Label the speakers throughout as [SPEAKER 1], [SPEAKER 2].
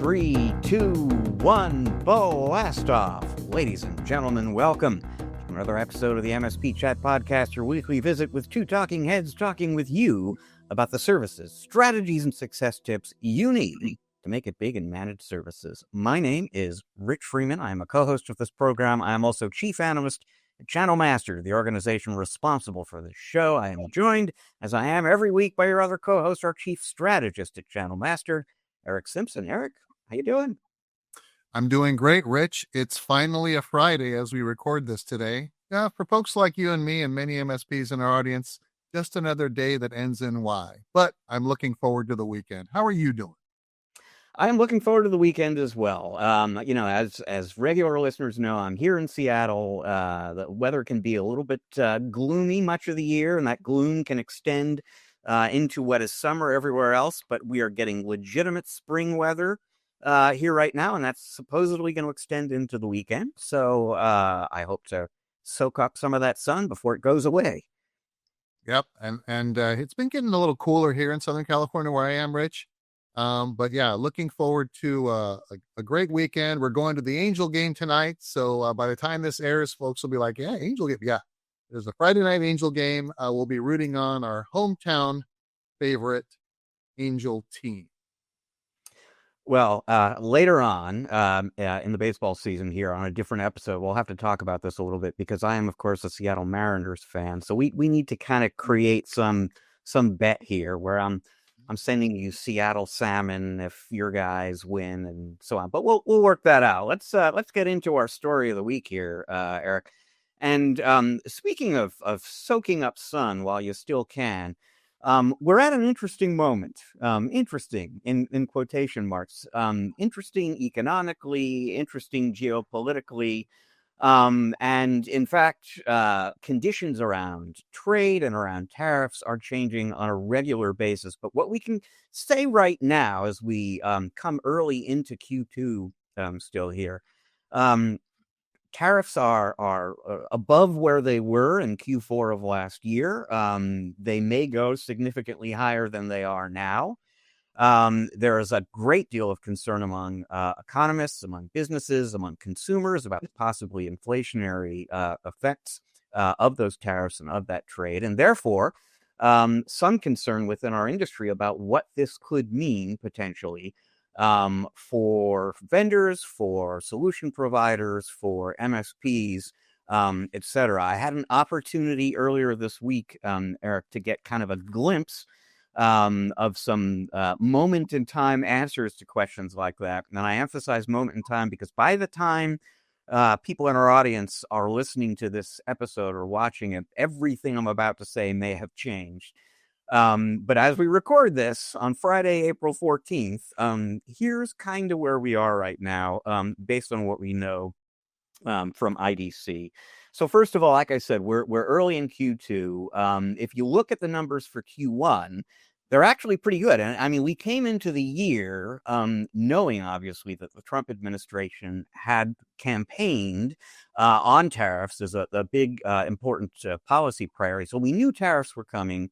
[SPEAKER 1] 3, 2, 1, blast off. Ladies and gentlemen, welcome to another episode of the MSP Chat Podcast, your weekly visit with two talking heads talking with you about the services, strategies, and success tips you need to make it big in managed services. My name is Rich Freeman. I am a co-host of this program. I am also chief analyst and channel master, the organization responsible for this show. I am joined, as I am every week, by your other co-host, our chief strategist at Channel Master, Eric Simpson. Eric, how you doing?
[SPEAKER 2] I'm doing great, Rich. It's finally a Friday as we record this today. For folks like you and me and many MSPs in our audience, just another day that ends in Y. But I'm looking forward to the weekend. How are you doing?
[SPEAKER 1] I'm looking forward to the weekend as well. As regular listeners know, I'm here in Seattle. The weather can be a little bit gloomy much of the year, and that gloom can extend into what is summer everywhere else. But we are getting legitimate spring weather here right now, and that's supposedly going to extend into the weekend. So I hope to soak up some of that sun before it goes away.
[SPEAKER 2] Yep, and it's been getting a little cooler here in Southern California where I am, Rich. But yeah, looking forward to a great weekend. We're going to the Angel game tonight. So by the time this airs, folks will be like, yeah, Angel game. Yeah, there's a Friday night Angel game. We'll be rooting on our hometown favorite Angel team.
[SPEAKER 1] Well, later on in the baseball season here on a different episode, we'll have to talk about this a little bit because I am, of course, a Seattle Mariners fan. So we need to kind of create some bet here where I'm sending you Seattle salmon if your guys win and so on. But we'll work that out. Let's get into our story of the week here, Eric. And speaking of soaking up sun while you still can, we're at an interesting moment. Interesting in quotation marks. Interesting economically, interesting geopolitically. And in fact, conditions around trade and around tariffs are changing on a regular basis. But what we can say right now as we come early into Q2 still here, tariffs are above where they were in Q4 of last year. They may go significantly higher than they are now. There is a great deal of concern among economists, among businesses, among consumers about possibly inflationary effects of those tariffs and of that trade. And therefore, some concern within our industry about what this could mean potentially for vendors, for solution providers, for MSPs, et cetera. I had an opportunity earlier this week, Eric, to get kind of a glimpse of some moment in time answers to questions like that. And I emphasize moment in time because by the time people in our audience are listening to this episode or watching it, everything I'm about to say may have changed. But as we record this on Friday, April 14th, here's kind of where we are right now, based on what we know from IDC. So first of all, like I said, we're early in Q2. If you look at the numbers for Q1, they're actually pretty good. And I mean, we came into the year knowing, obviously, that the Trump administration had campaigned on tariffs as a big, important policy priority. So we knew tariffs were coming.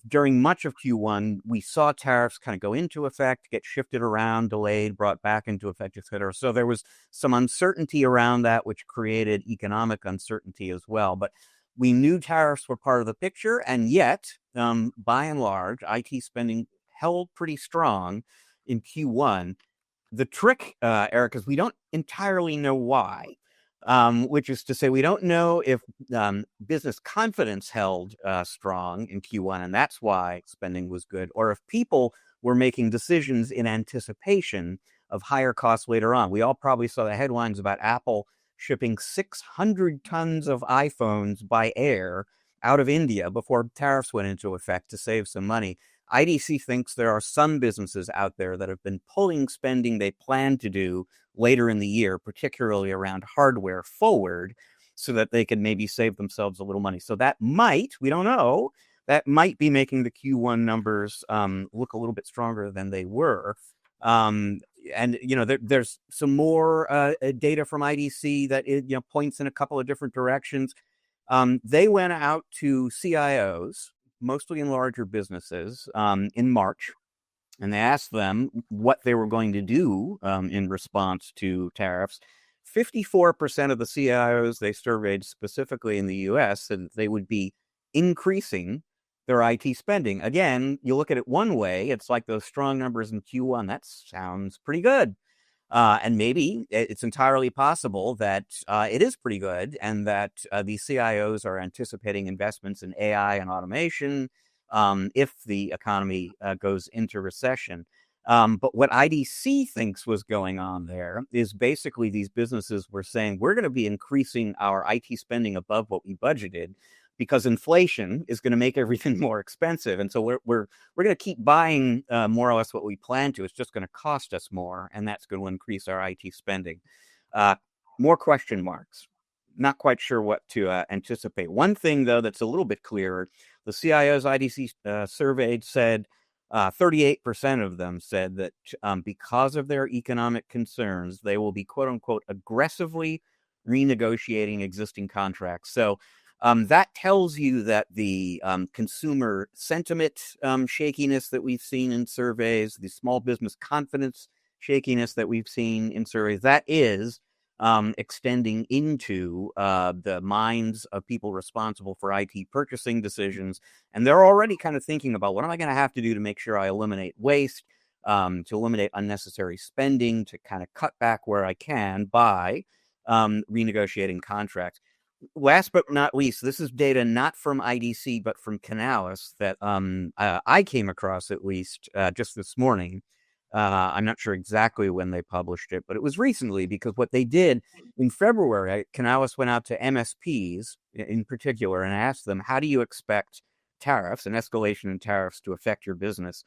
[SPEAKER 1] During much of Q1, we saw tariffs kind of go into effect, get shifted around, delayed, brought back into effect, et cetera. So there was some uncertainty around that, which created economic uncertainty as well. But we knew tariffs were part of the picture, and yet, by and large, IT spending held pretty strong in Q1. The trick, Eric, is we don't entirely know why. Which is to say, we don't know if business confidence held strong in Q1, and that's why spending was good, or if people were making decisions in anticipation of higher costs later on. We all probably saw the headlines about Apple shipping 600 tons of iPhones by air out of India before tariffs went into effect to save some money. IDC thinks there are some businesses out there that have been pulling spending they plan to do later in the year, particularly around hardware forward, so that they can maybe save themselves a little money. So that might, we don't know, that might be making the Q1 numbers look a little bit stronger than they were. And, you know, there's some more data from IDC that points in a couple of different directions. They went out to CIOs, mostly in larger businesses, in March, and they asked them what they were going to do in response to tariffs. 54% of the CIOs they surveyed, specifically in the US, said that they would be increasing their IT spending. Again, you look at it one way, it's like those strong numbers in Q1. That sounds pretty good. And maybe it's entirely possible that it is pretty good, and that these CIOs are anticipating investments in AI and automation if the economy goes into recession. But what IDC thinks was going on there is basically these businesses were saying, we're going to be increasing our IT spending above what we budgeted because inflation is going to make everything more expensive. And so we're going to keep buying more or less what we plan to. It's just going to cost us more, and that's going to increase our IT spending. Uh, More question marks. Not quite sure what to anticipate. One thing, though, that's a little bit clearer, the CIOs IDC surveyed said 38% of them said that because of their economic concerns, they will be, quote unquote, aggressively renegotiating existing contracts. So that tells you that the consumer sentiment shakiness that we've seen in surveys, the small business confidence shakiness that we've seen in surveys, that is extending into the minds of people responsible for IT purchasing decisions. And they're already kind of thinking about, what am I going to have to do to make sure I eliminate waste, to eliminate unnecessary spending, to kind of cut back where I can by renegotiating contracts. Last but not least, this is data not from IDC, but from Canalys that I came across, at least just this morning. I'm not sure exactly when they published it, but it was recently, because what they did in February, Canalys went out to MSPs in particular and asked them, how do you expect tariffs, an escalation in tariffs, to affect your business?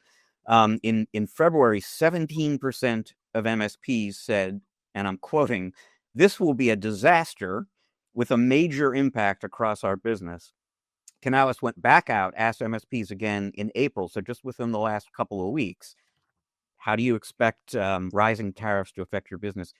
[SPEAKER 1] In February, 17% of MSPs said, and I'm quoting, "This will be a disaster with a major impact across our business." Canalys went back out, asked MSPs again in April, so just within the last couple of weeks, how do you expect rising tariffs to affect your business?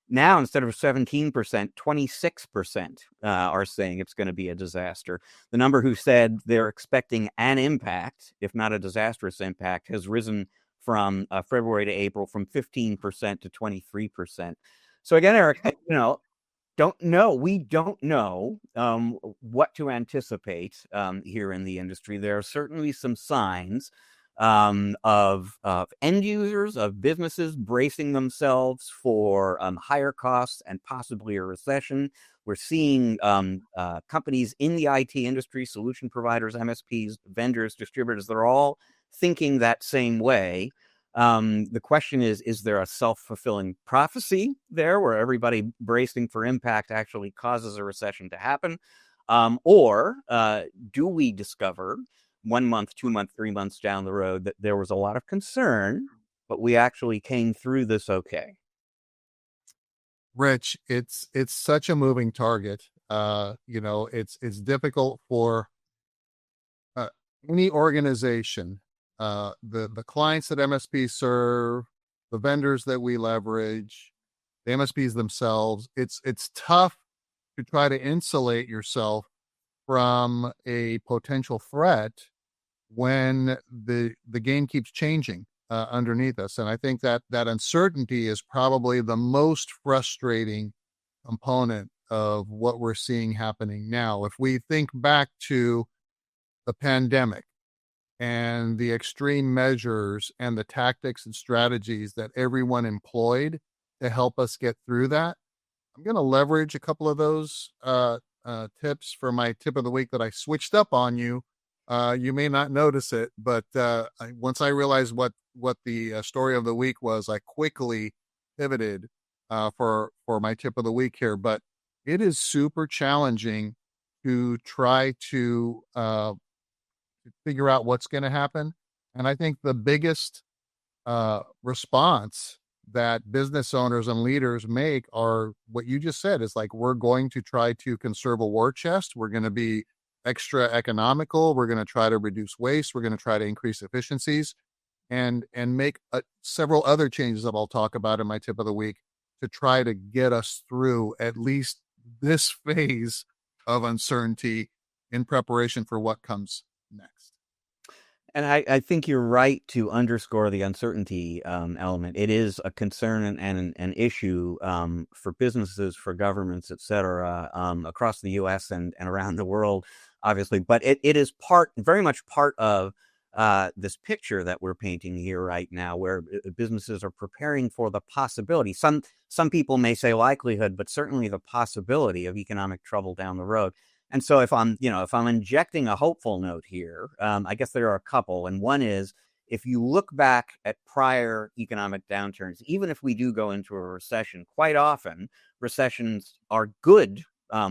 [SPEAKER 1] Now, instead of 17%, 26% are saying it's going to be a disaster. The number who said they're expecting an impact, if not a disastrous impact, has risen from February to April from 15% to 23%. So again, Eric, don't know. We don't know what to anticipate here in the industry. There are certainly some signs of end users, of businesses bracing themselves for higher costs and possibly a recession. We're seeing companies in the IT industry, solution providers, MSPs, vendors, distributors, they're all thinking that same way. The question is there a self-fulfilling prophecy there where everybody bracing for impact actually causes a recession to happen? Or do we discover 1 month, 2 months, 3 months down the road that there was a lot of concern, but we actually came through this okay?
[SPEAKER 2] Rich, it's such a moving target. It's difficult for uh, any organization, the clients that MSPs serve, the vendors that we leverage, the MSPs themselves. It's tough to try to insulate yourself from a potential threat when the game keeps changing underneath us. And I think that uncertainty is probably the most frustrating component of what we're seeing happening now. If we think back to the pandemic and the extreme measures and the tactics and strategies that everyone employed to help us get through that, I'm going to leverage a couple of those tips for my tip of the week that I switched up on you. You may not notice it, but once I realized what the story of the week was, I quickly pivoted for my tip of the week here. But it is super challenging to try to figure out what's going to happen. And I think the biggest response that business owners and leaders make are what you just said, is like, we're going to try to conserve a war chest. We're going to be extra economical. We're going to try to reduce waste. We're going to try to increase efficiencies and make several other changes that I'll talk about in my tip of the week to try to get us through at least this phase of uncertainty in preparation for what comes next.
[SPEAKER 1] And I think you're right to underscore the uncertainty element. It is a concern and an issue for businesses, for governments, et cetera, across the U.S. And around the world, obviously. But it is very much part of this picture that we're painting here right now, where businesses are preparing for the possibility. Some people may say likelihood, but certainly the possibility of economic trouble down the road. And so if I'm injecting a hopeful note here, I guess there are a couple. And one is, if you look back at prior economic downturns, even if we do go into a recession, quite often recessions are good,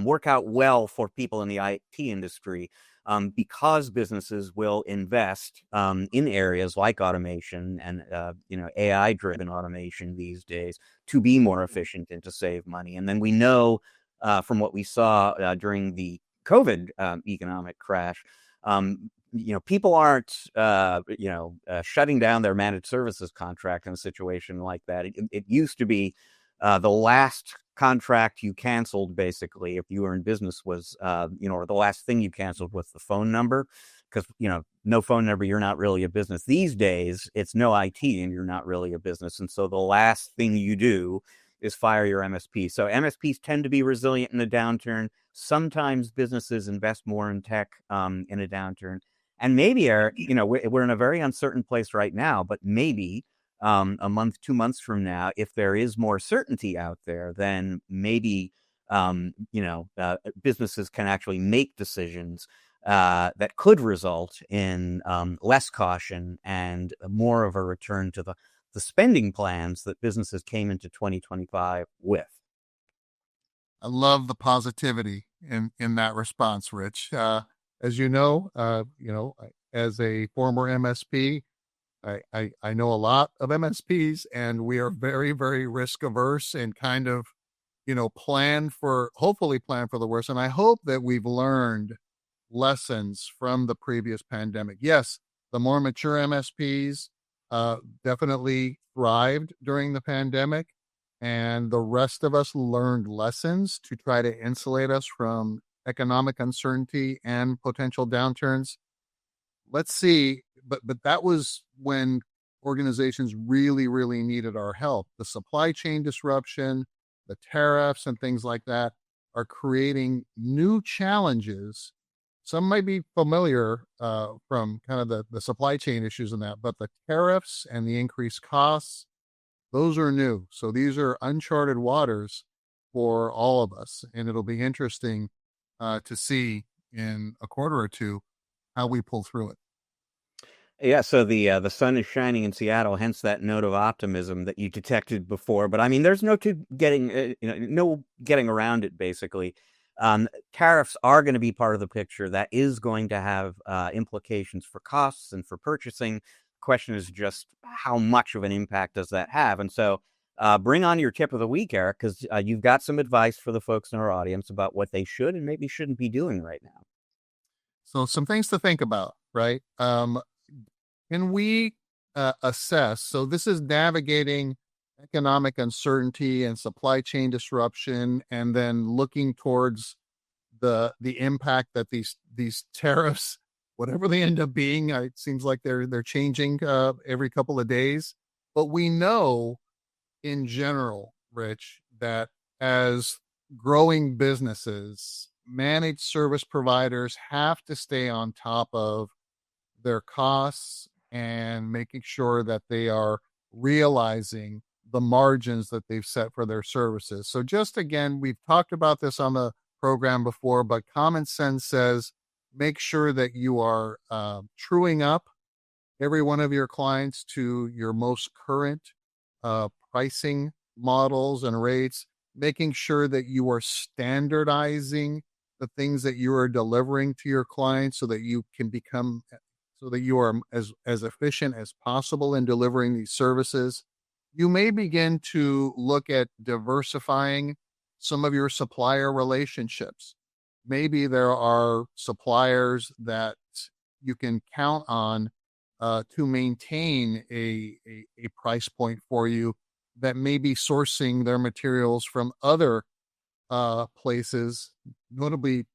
[SPEAKER 1] work out well for people in the IT industry, because businesses will invest in areas like automation and AI driven automation these days to be more efficient and to save money. And then we know from what we saw during the COVID economic crash, people aren't, shutting down their managed services contract in a situation like that. It used to be the last contract you canceled, basically, if you were in business was, or the last thing you canceled was the phone number. Because, no phone number, you're not really a business. These days, it's no IT and you're not really a business. And so the last thing you do is fire your MSP. So MSPs tend to be resilient in a downturn. Sometimes businesses invest more in tech in a downturn. And maybe, Eric, we're in a very uncertain place right now, but maybe a month, 2 months from now, if there is more certainty out there, then maybe businesses can actually make decisions that could result in less caution and more of a return to the spending plans that businesses came into 2025 with.
[SPEAKER 2] I love the positivity in that response, Rich. As as a former MSP, I know a lot of MSPs, and we are very, very risk averse and kind of, hopefully plan for the worst. And I hope that we've learned lessons from the previous pandemic. Yes, the more mature MSPs definitely thrived during the pandemic, and the rest of us learned lessons to try to insulate us from economic uncertainty and potential downturns. Let's see, but that was when organizations really, really needed our help. The supply chain disruption, the tariffs, and things like that are creating new challenges. Some might be familiar from kind of the supply chain issues and that, but the tariffs and the increased costs, those are new. So these are uncharted waters for all of us. And it'll be interesting to see in a quarter or two how we pull through it.
[SPEAKER 1] Yeah, so the sun is shining in Seattle, hence that note of optimism that you detected before. But I mean, there's no getting around it. Basically, tariffs are going to be part of the picture. That is going to have implications for costs and for purchasing. Question is just how much of an impact does that have? And so, bring on your tip of the week, Eric, because you've got some advice for the folks in our audience about what they should and maybe shouldn't be doing right now.
[SPEAKER 2] So some things to think about, right? Can we assess? So this is navigating economic uncertainty and supply chain disruption, and then looking towards the impact that these tariffs, whatever they end up being, it seems like they're changing every couple of days. But we know in general, Rich, that as growing businesses, managed service providers have to stay on top of their costs and making sure that they are realizing the margins that they've set for their services. So just again, we've talked about this on the program before, but common sense says make sure that you are truing up every one of your clients to your most current pricing models and rates, making sure that you are standardizing the things that you are delivering to your clients so that you are as efficient as possible in delivering these services. You may begin to look at diversifying some of your supplier relationships. Maybe there are suppliers that you can count on to maintain a price point for you that may be sourcing their materials from other places, notably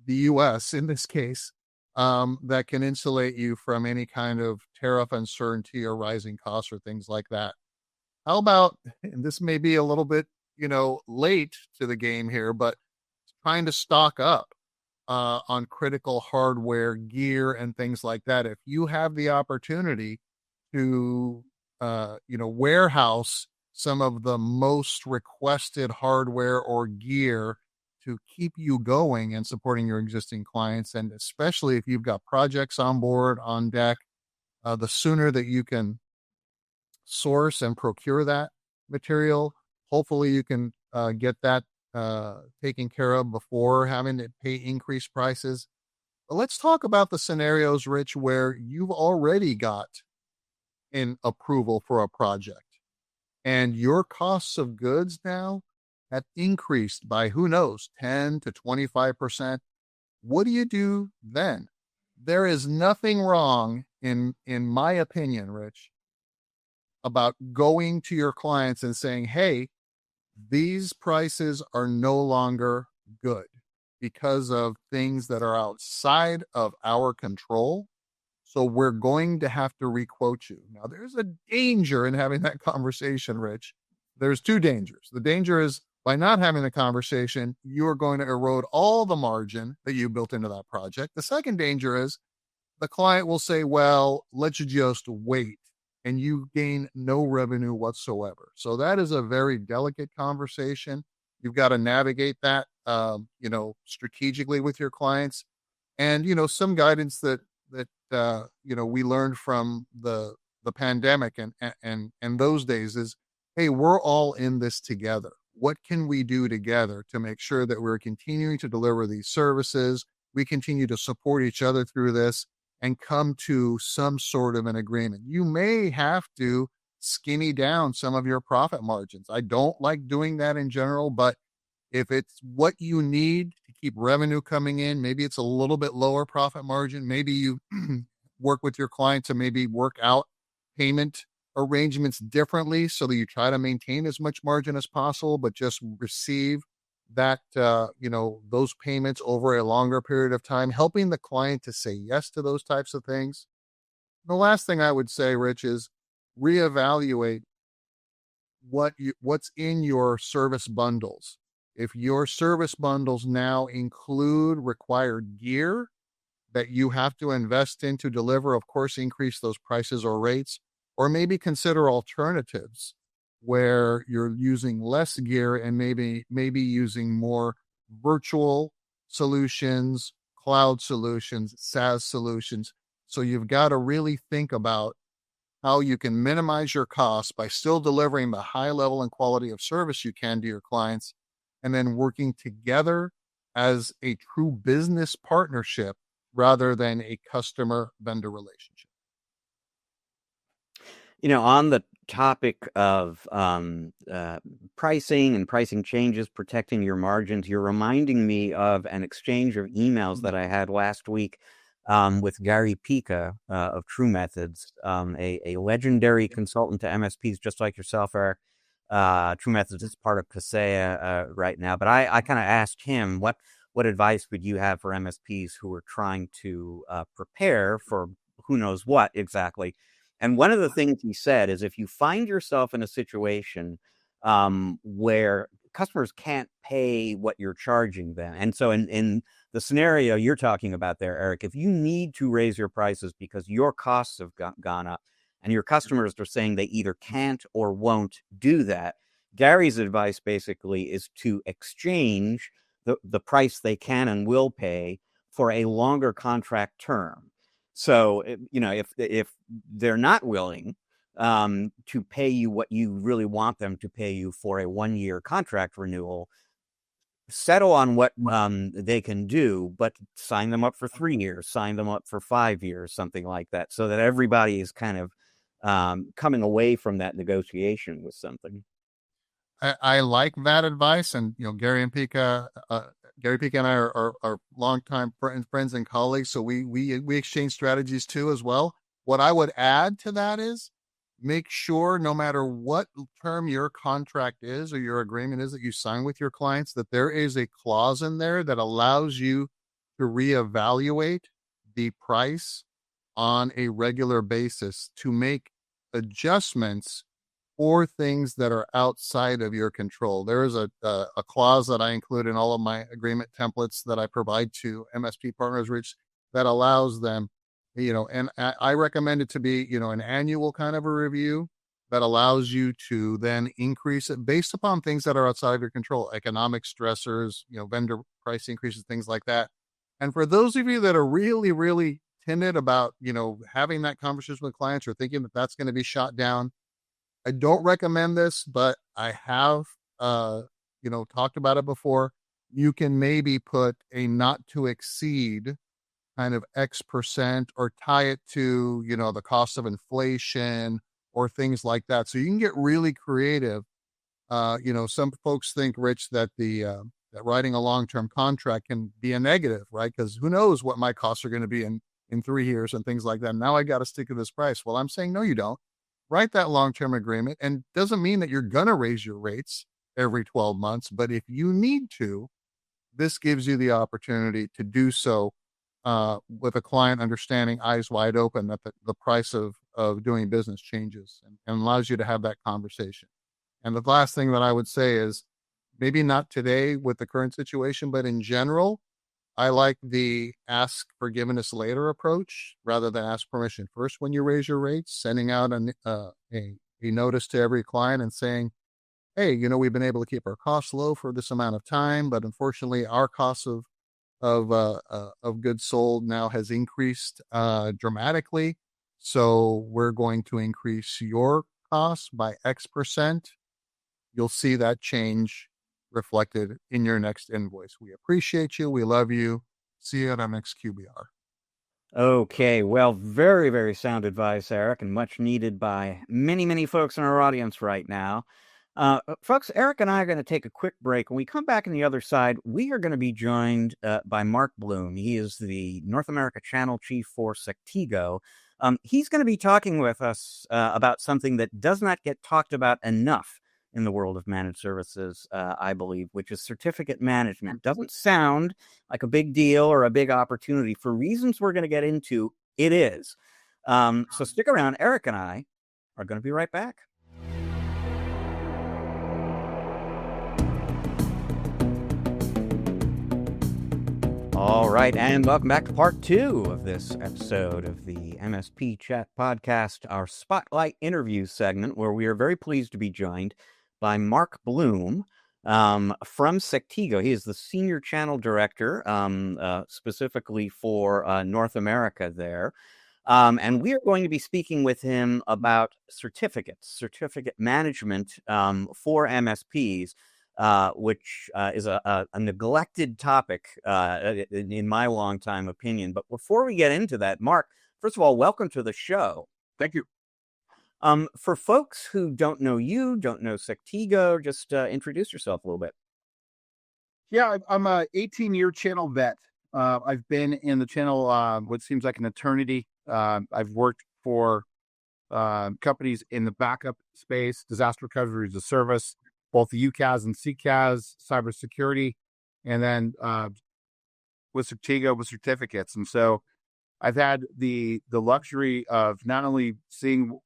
[SPEAKER 2] the US in this case. that can insulate you from any kind of tariff uncertainty or rising costs or things like that. How about, and this may be a little bit, late to the game here, but trying to stock up on critical hardware, gear, and things like that. If you have the opportunity to, warehouse some of the most requested hardware or gear to keep you going and supporting your existing clients, and especially if you've got projects on board, on deck, the sooner that you can source and procure that material, hopefully you can get that taken care of before having to pay increased prices. But let's talk about the scenarios, Rich, where you've already got an approval for a project and your costs of goods now have increased by, who knows, 10 to 25%. What do you do then? There is nothing wrong, in my opinion, Rich, about going to your clients and saying, hey, these prices are no longer good because of things that are outside of our control. So we're going to have to requote you. Now, there's a danger in having that conversation, Rich. There's two dangers. The danger is by not having the conversation, you are going to erode all the margin that you built into that project. The second danger is the client will say, well, let's just wait, and you gain no revenue whatsoever. So that is a very delicate conversation. You've got to navigate that, strategically with your clients. And, some guidance that we learned from the pandemic and those days is, hey, we're all in this together. What can we do together to make sure that we're continuing to deliver these services? We continue to support each other through this and come to some sort of an agreement. You may have to skinny down some of your profit margins. I don't like doing that in general, but if it's what you need to keep revenue coming in, maybe it's a little bit lower profit margin. Maybe you work with your client to maybe work out payment arrangements differently so that you try to maintain as much margin as possible, but just receive that, those payments over a longer period of time, helping the client to say yes to those types of things. The last thing I would say, Rich, is reevaluate what's in your service bundles. If your service bundles now include required gear that you have to invest in to deliver, of course, increase those prices or rates, or maybe consider alternatives where you're using less gear and maybe using more virtual solutions, cloud solutions, SaaS solutions. So you've got to really think about how you can minimize your costs by still delivering the high level and quality of service you can to your clients, and then working together as a true business partnership rather than a customer vendor relationship.
[SPEAKER 1] On the topic of pricing and pricing changes, protecting your margins, you're reminding me of an exchange of emails that I had last week with Gary Pica of True Methods, a legendary consultant to MSPs just like yourself, Eric. True Methods is part of Kaseya right now, but I kind of asked him what advice would you have for MSPs who are trying to prepare for who knows what exactly. And one of the things he said is if you find yourself in a situation where customers can't pay what you're charging them, and so in the scenario you're talking about there, Eric, if you need to raise your prices because your costs have gone up and your customers are saying they either can't or won't do that, Gary's advice basically is to exchange the price they can and will pay for a longer contract term. So, if they're not willing to pay you what you really want them to pay you for a 1-year contract renewal, settle on what they can do, but sign them up for 3 years, sign them up for 5 years, something like that, so that everybody is kind of coming away from that negotiation with something.
[SPEAKER 2] I like that advice, and Gary Pica and I are longtime friends and colleagues, so we exchange strategies too as well. What I would add to that is make sure, no matter what term your contract is or your agreement is that you sign with your clients, that there is a clause in there that allows you to reevaluate the price on a regular basis to make adjustments for things that are outside of your control. There is a clause that I include in all of my agreement templates that I provide to MSP partners, Rich, that allows them, and I recommend it to be, an annual kind of a review that allows you to then increase it based upon things that are outside of your control, economic stressors, vendor price increases, things like that. And for those of you that are really, really timid about, having that conversation with clients or thinking that that's going to be shot down, I don't recommend this, but I have, talked about it before. You can maybe put a not to exceed kind of X% or tie it to, the cost of inflation or things like that. So you can get really creative. Some folks think, Rich, that that writing a long-term contract can be a negative, right? Because who knows what my costs are going to be in 3 years and things like that. Now I got to stick to this price. Well, I'm saying, no, you don't. Write that long-term agreement, and doesn't mean that you're going to raise your rates every 12 months. But if you need to, this gives you the opportunity to do so with a client understanding eyes wide open that the price of doing business changes and allows you to have that conversation. And the last thing that I would say is maybe not today with the current situation, but in general, I like the ask forgiveness later approach rather than ask permission first when you raise your rates, sending out a notice to every client and saying, hey, we've been able to keep our costs low for this amount of time, but unfortunately our costs of goods sold now has increased dramatically. So we're going to increase your costs by X%. You'll see that change reflected in your next invoice. We appreciate you. We love you. See you at our next QBR.
[SPEAKER 1] Okay, well, very, very sound advice, Eric, and much needed by many, many folks in our audience right now. Folks, Eric and I are going to take a quick break. When we come back on the other side, we are going to be joined by Mark Bloom. He is the North America Channel Chief for Sectigo. He's going to be talking with us about something that does not get talked about enough in the world of managed services, I believe, which is certificate management. Doesn't sound like a big deal or a big opportunity. For reasons we're going to get into, it is. So stick around. Eric and I are going to be right back. All right, and welcome back to part 2 of this episode of the MSP Chat Podcast, our Spotlight interview segment, where we are very pleased to be joined by Mark Bloom from Sectigo. He is the Senior Channel Director, specifically for North America there. And we are going to be speaking with him about certificate management for MSPs. Which is a neglected topic in my long-time opinion. But before we get into that, Mark, first of all, welcome to the show.
[SPEAKER 3] Thank you.
[SPEAKER 1] For folks who don't know you, don't know Sectigo, just introduce yourself a little bit.
[SPEAKER 3] Yeah, I'm a 18-year channel vet. I've been in the channel what seems like an eternity. I've worked for companies in the backup space, disaster recovery as a service, both the UCAS and CCAS, cybersecurity, and then with Sectigo with certificates. And so I've had the luxury of not only seeing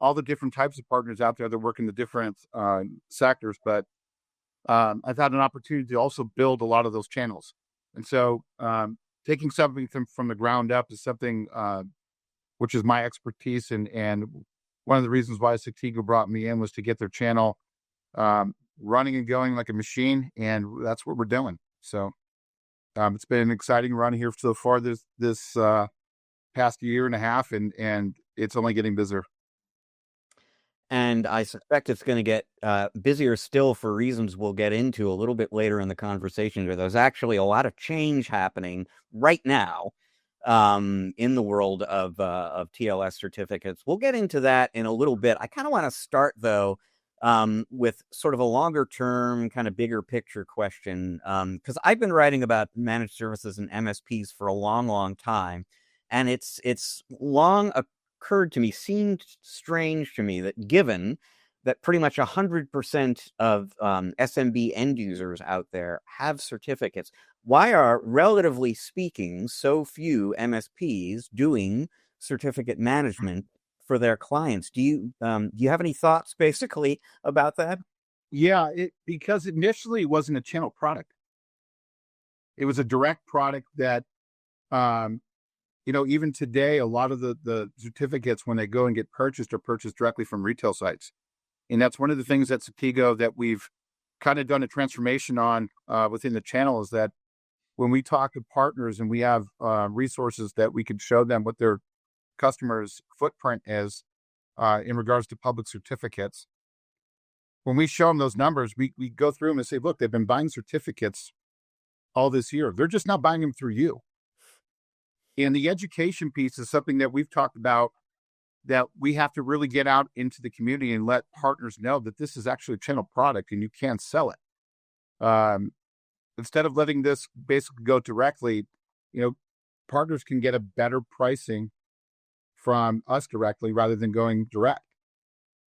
[SPEAKER 3] all the different types of partners out there that work in the different sectors, but I've had an opportunity to also build a lot of those channels. And so taking something from the ground up is something which is my expertise. And one of the reasons why Sectigo brought me in was to get their channel running and going like a machine, and that's what we're doing. So it's been an exciting run here so far this past year and a half, and it's only getting busier.
[SPEAKER 1] And I suspect it's going to get busier still for reasons we'll get into a little bit later in the conversation. There's actually a lot of change happening right now in the world of TLS certificates. We'll get into that in a little bit. I kind of want to start, though, with sort of a longer term, kind of bigger picture question. Because I've been writing about managed services and MSPs for a long, long time. And it's long occurred to me, seemed strange to me that given that pretty much 100% of SMB end users out there have certificates, why are, relatively speaking, so few MSPs doing certificate management for their clients? Do you have any thoughts basically about that?
[SPEAKER 3] Yeah, because initially it wasn't a channel product. It was a direct product that, um, even today, a lot of the certificates, when they go and get purchased, are purchased directly from retail sites. And that's one of the things at Cetigo that we've kind of done a transformation on within the channel, is that when we talk to partners and we have resources that we could show them what their customers' footprint is in regards to public certificates, when we show them those numbers, we go through them and say, look, they've been buying certificates all this year. They're just not buying them through you. And the education piece is something that we've talked about, that we have to really get out into the community and let partners know that this is actually a channel product and you can sell it. Instead of letting this basically go directly, partners can get a better pricing from us directly rather than going direct.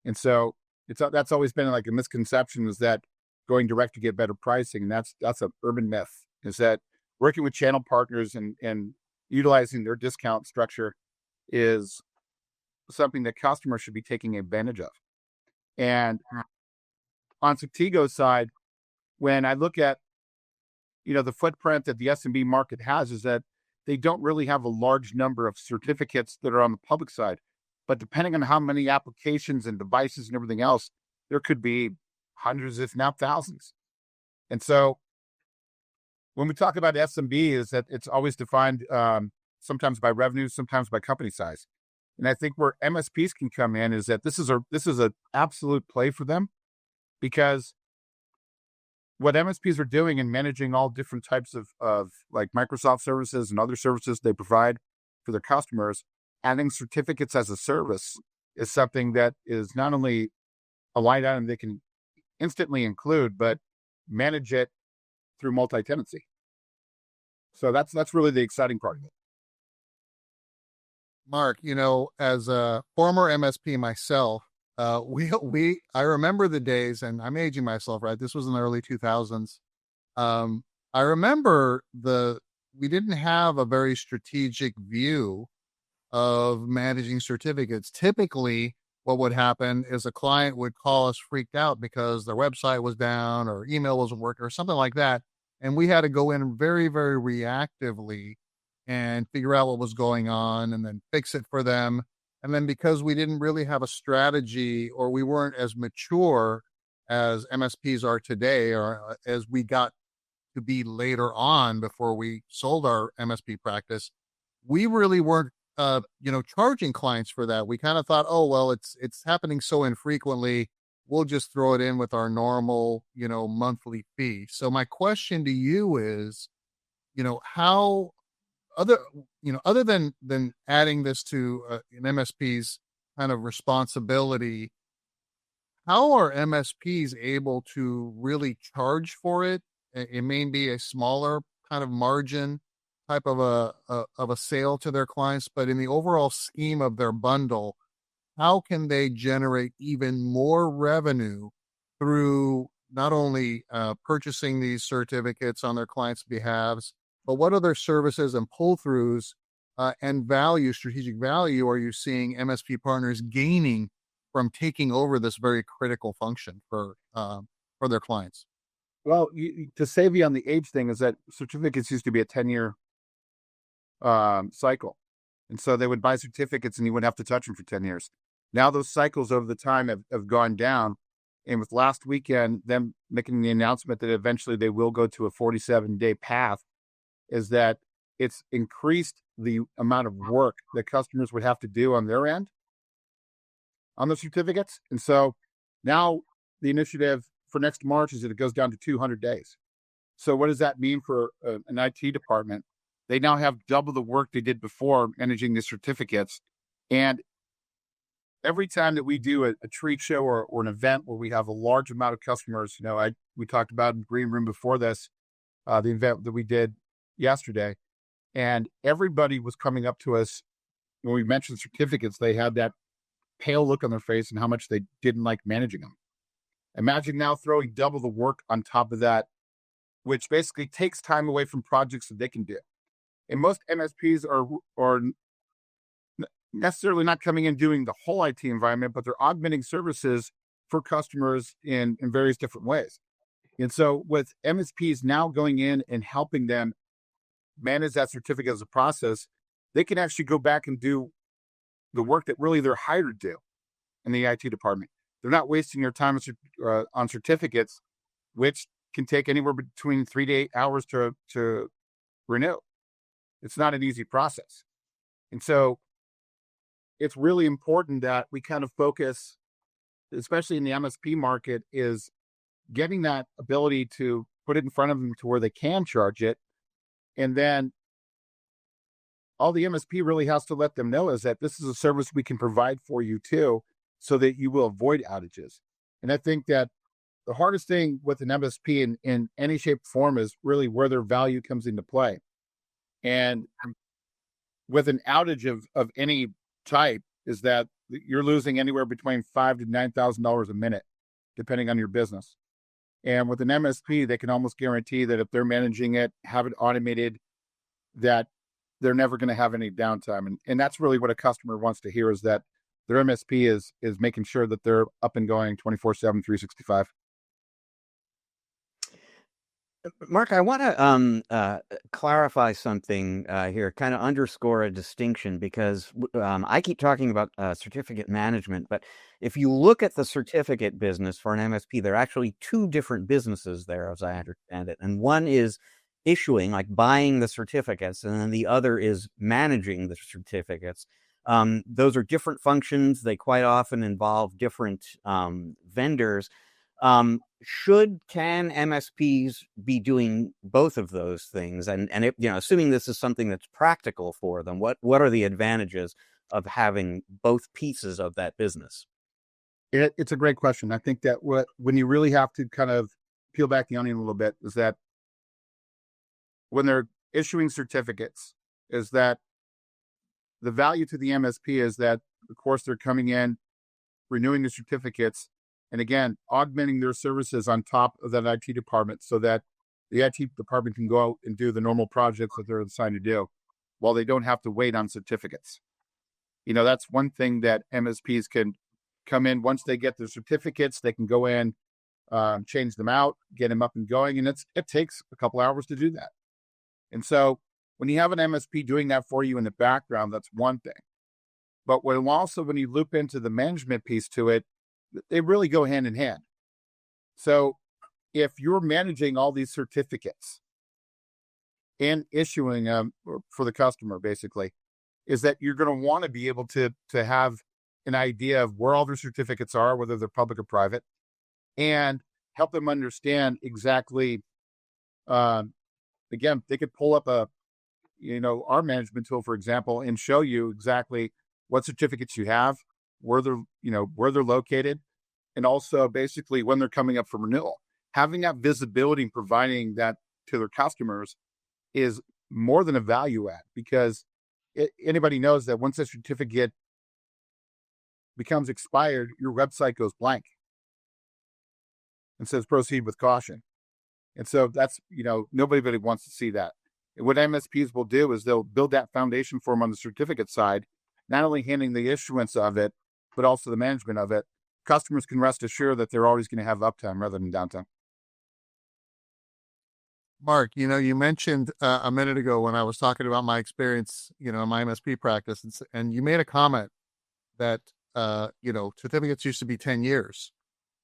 [SPEAKER 3] And so that's always been like a misconception, is that going direct to get better pricing. And that's an urban myth, is that working with channel partners and utilizing their discount structure is something that customers should be taking advantage of. And on Cetigo's side, when I look at, the footprint that the SMB market has, is that they don't really have a large number of certificates that are on the public side. But depending on how many applications and devices and everything else, there could be hundreds, if not thousands. And so when we talk about SMB, is that it's always defined sometimes by revenue, sometimes by company size. And I think where MSPs can come in is that this is a absolute play for them, because what MSPs are doing in managing all different types of like Microsoft services and other services they provide for their customers, adding certificates as a service is something that is not only a line item they can instantly include, but manage it through multi-tenancy. So that's really the exciting part of it.
[SPEAKER 2] Mark, as a former MSP myself, I remember the days, and I'm aging myself, right? This was in the early 2000s. I remember we didn't have a very strategic view of managing certificates. Typically, what would happen is a client would call us freaked out because their website was down or email wasn't working or something like that. And we had to go in very, very reactively and figure out what was going on and then fix it for them. And then because we didn't really have a strategy, or we weren't as mature as MSPs are today, or as we got to be later on before we sold our MSP practice, we really weren't, charging clients for that. We kind of thought, oh, well, it's happening so infrequently, we'll just throw it in with our normal, monthly fee. So my question to you is, how other than adding this to an MSP's kind of responsibility, how are MSPs able to really charge for it? It may be a smaller kind of margin type of a sale to their clients, but in the overall scheme of their bundle, how can they generate even more revenue through not only purchasing these certificates on their clients' behalves, but what other services and pull-throughs and strategic value, are you seeing MSP partners gaining from taking over this very critical function for their clients?
[SPEAKER 3] Well, to save you on the age thing, is that certificates used to be a 10-year cycle. And so they would buy certificates and you wouldn't have to touch them for 10 years. Now those cycles over the time have gone down. And with last weekend, them making the announcement that eventually they will go to a 47-day path, is that it's increased the amount of work that customers would have to do on their end on the certificates. And so now the initiative for next March is that it goes down to 200 days. So what does that mean for an IT department? They now have double the work they did before managing the certificates. And every time that we do a trade show or an event where we have a large amount of customers, we talked about in the green room before this, the event that we did yesterday, and everybody was coming up to us when we mentioned certificates. They had that pale look on their face and how much they didn't like managing them. Imagine now throwing double the work on top of that which basically takes time away from projects that they can do. And most MSPs are necessarily not coming in doing the whole IT environment, but they're augmenting services for customers in various different ways. And so with MSPs now going in and helping them manage that certificate as a process, they can actually go back and do the work that really they're hired to do in the IT department. They're not wasting their time on certificates, which can take anywhere between 3 to 8 hours to renew. It's not an easy process. And so it's really important that we kind of focus, especially in the MSP market, is getting that ability to put it in front of them to where they can charge it. And then all the MSP really has to let them know is that this is a service we can provide for you too, so that you will avoid outages. And I think that the hardest thing with an MSP in any shape or form is really where their value comes into play. And with an outage of any type, is that you're losing anywhere between $5,000 to $9,000 a minute, depending on your business. And with an MSP, they can almost guarantee that if they're managing it, have it automated, that they're never going to have any downtime. And that's really what a customer wants to hear, is that their MSP is making sure that they're up and going 24/7, 365.
[SPEAKER 1] Mark, I want to clarify something here, kind of underscore a distinction, because I keep talking about certificate management, but if you look at the certificate business for an MSP, there are actually two different businesses there, as I understand it. And one is issuing, like buying the certificates, and then the other is managing the certificates. Those are different functions. They quite often involve different vendors. Can MSPs be doing both of those things? And it, assuming this is something that's practical for them, what are the advantages of having both pieces of that business?
[SPEAKER 3] It's a great question. I think that when you really have to kind of peel back the onion a little bit, is that when they're issuing certificates, is that the value to the MSP is that, of course, they're coming in, renewing the certificates, and again, augmenting their services on top of that IT department, so that the IT department can go out and do the normal projects that they're assigned to do, while they don't have to wait on certificates. That's one thing that MSPs can come in. Once they get their certificates, they can go in, change them out, get them up and going. And it takes a couple hours to do that. And so when you have an MSP doing that for you in the background, that's one thing. But when you loop into the management piece to it, they really go hand in hand. So if you're managing all these certificates and issuing them for the customer, basically, is that you're going to want to be able to have an idea of where all their certificates are, whether they're public or private, and help them understand exactly. Again, they could pull up our management tool, for example, and show you exactly what certificates you have, where they're located, and also basically when they're coming up for renewal. Having that visibility and providing that to their customers is more than a value add, because anybody knows that once a certificate becomes expired, your website goes blank and says proceed with caution. And so that's, nobody really wants to see that. And what MSPs will do is they'll build that foundation for them on the certificate side, not only handling the issuance of it, but also the management of it. Customers can rest assured that they're always going to have uptime rather than downtime.
[SPEAKER 2] Mark, you mentioned a minute ago when I was talking about my experience, in my MSP practice, and you made a comment that, certificates used to be 10 years.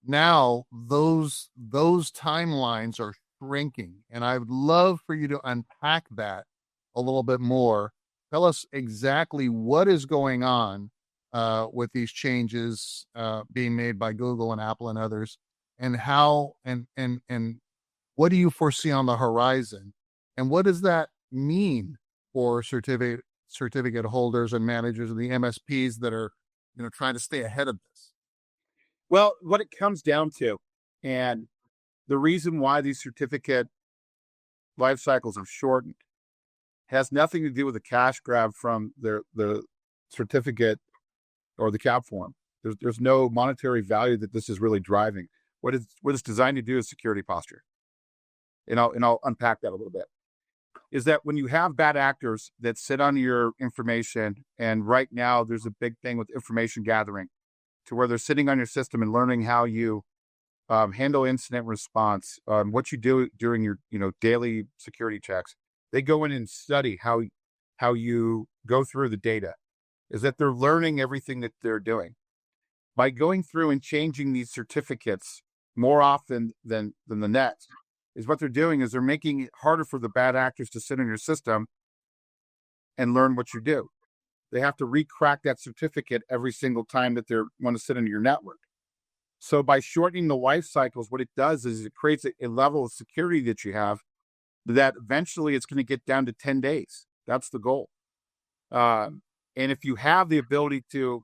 [SPEAKER 2] Now those timelines are shrinking, and I would love for you to unpack that a little bit more. Tell us exactly what is going on with these changes being made by Google and Apple and others, and how and what do you foresee on the horizon, and what does that mean for certificate holders and managers of the MSPs that are trying to stay ahead of this?
[SPEAKER 3] Well, what it comes down to, and the reason why these certificate life cycles have shortened, has nothing to do with the cash grab from the certificate or the cap form. There's no monetary value that this is really driving. What it's designed to do is security posture. I'll unpack that a little bit, is that when you have bad actors that sit on your information, and right now there's a big thing with information gathering to where they're sitting on your system and learning how you handle incident response, what you do during your daily security checks. They go in and study how you go through the data, is that they're learning everything that they're doing. By going through and changing these certificates more often than the next, is what they're doing is they're making it harder for the bad actors to sit in your system and learn what you do. They have to re-crack that certificate every single time that they want to sit in your network. So by shortening the life cycles, what it does is it creates a level of security that you have that eventually it's going to get down to 10 days. That's the goal. And if you have the ability to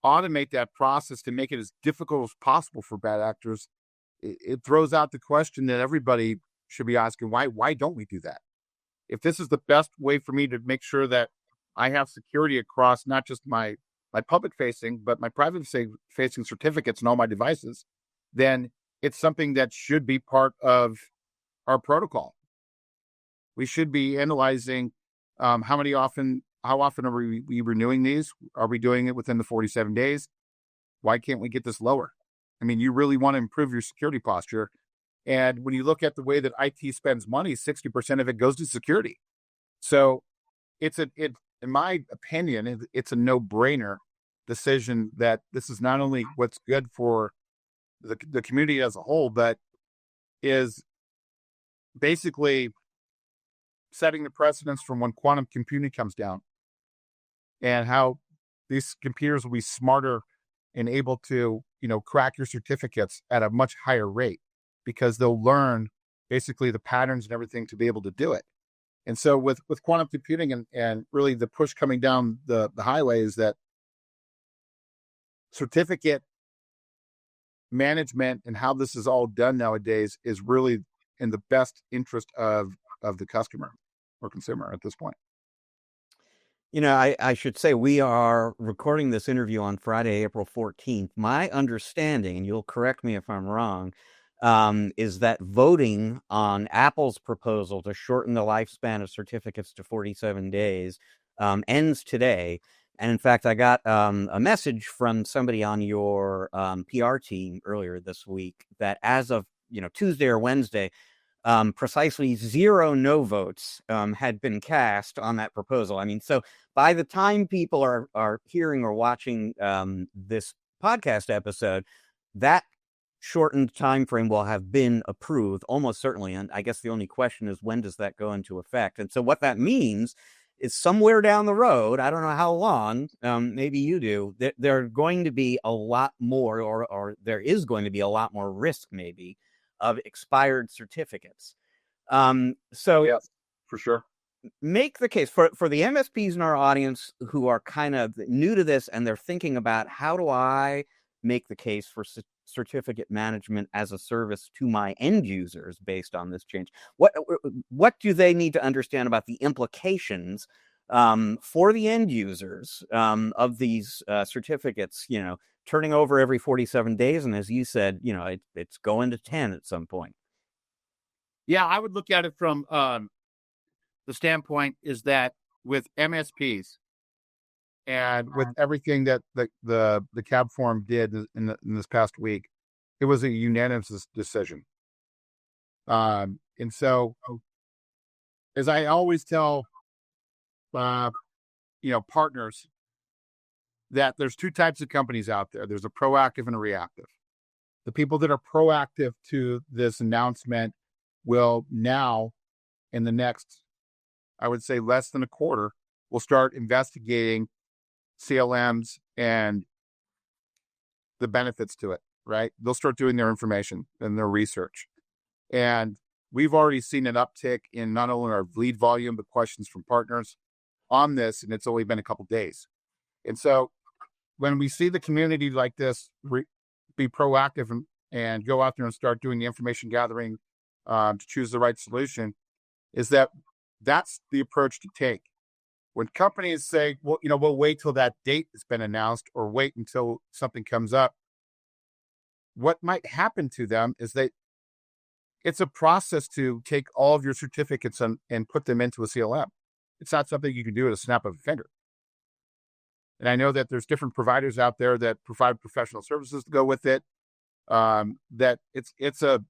[SPEAKER 3] automate that process to make it as difficult as possible for bad actors, it throws out the question that everybody should be asking, why don't we do that? If this is the best way for me to make sure that I have security across not just my public facing, but my private facing certificates and all my devices, then it's something that should be part of our protocol. We should be analyzing how often are we renewing these? Are we doing it within the 47 days? Why can't we get this lower? I mean, you really want to improve your security posture. And when you look at the way that IT spends money, 60% of it goes to security. So in my opinion, it's a no-brainer decision that this is not only what's good for the community as a whole, but is basically setting the precedence from when quantum computing comes down and how these computers will be smarter and able to, crack your certificates at a much higher rate because they'll learn basically the patterns and everything to be able to do it. And so with quantum computing and really the push coming down the highway is that certificate management and how this is all done nowadays is really in the best interest of the customer or consumer at this point.
[SPEAKER 1] I should say we are recording this interview on Friday, April 14th. My understanding, and you'll correct me if I'm wrong, is that voting on Apple's proposal to shorten the lifespan of certificates to 47 days ends today. And in fact, I got a message from somebody on your PR team earlier this week that as of Tuesday or Wednesday, precisely 0 no votes had been cast on that proposal. I mean, so by the time people are hearing or watching this podcast episode, that shortened time frame will have been approved almost certainly. And I guess the only question is, when does that go into effect? And so what that means is somewhere down the road, I don't know how long, maybe you do, there are going to be a lot more, or there is going to be a lot more risk maybe of expired certificates. So
[SPEAKER 3] yeah, for sure.
[SPEAKER 1] Make the case for the MSPs in our audience who are kind of new to this and they're thinking about, how do I make the case for certificate management as a service to my end users based on this change? What do they need to understand about the implications for the end users of these certificates, turning over every 47 days? And as you said, it's going to 10 at some point.
[SPEAKER 3] Yeah, I would look at it from the standpoint is that with MSPs and with everything that the cab forum did in this past week, it was a unanimous decision. And so, as I always tell, partners, that there's 2 types of companies out there. There's a proactive and a reactive. The people that are proactive to this announcement will now, in the next, I would say less than a quarter, will start investigating CLMs and the benefits to it, right? They'll start doing their information and their research. And we've already seen an uptick in not only our lead volume, but questions from partners on this, and it's only been a couple days. And so when we see the community like this be proactive and go out there and start doing the information gathering to choose the right solution, is that's the approach to take. When companies say, well, we'll wait till that date has been announced or wait until something comes up, what might happen to them is it's a process to take all of your certificates and put them into a CLM. It's not something you can do at a snap of a finger. And I know that there's different providers out there that provide professional services to go with it. That it's a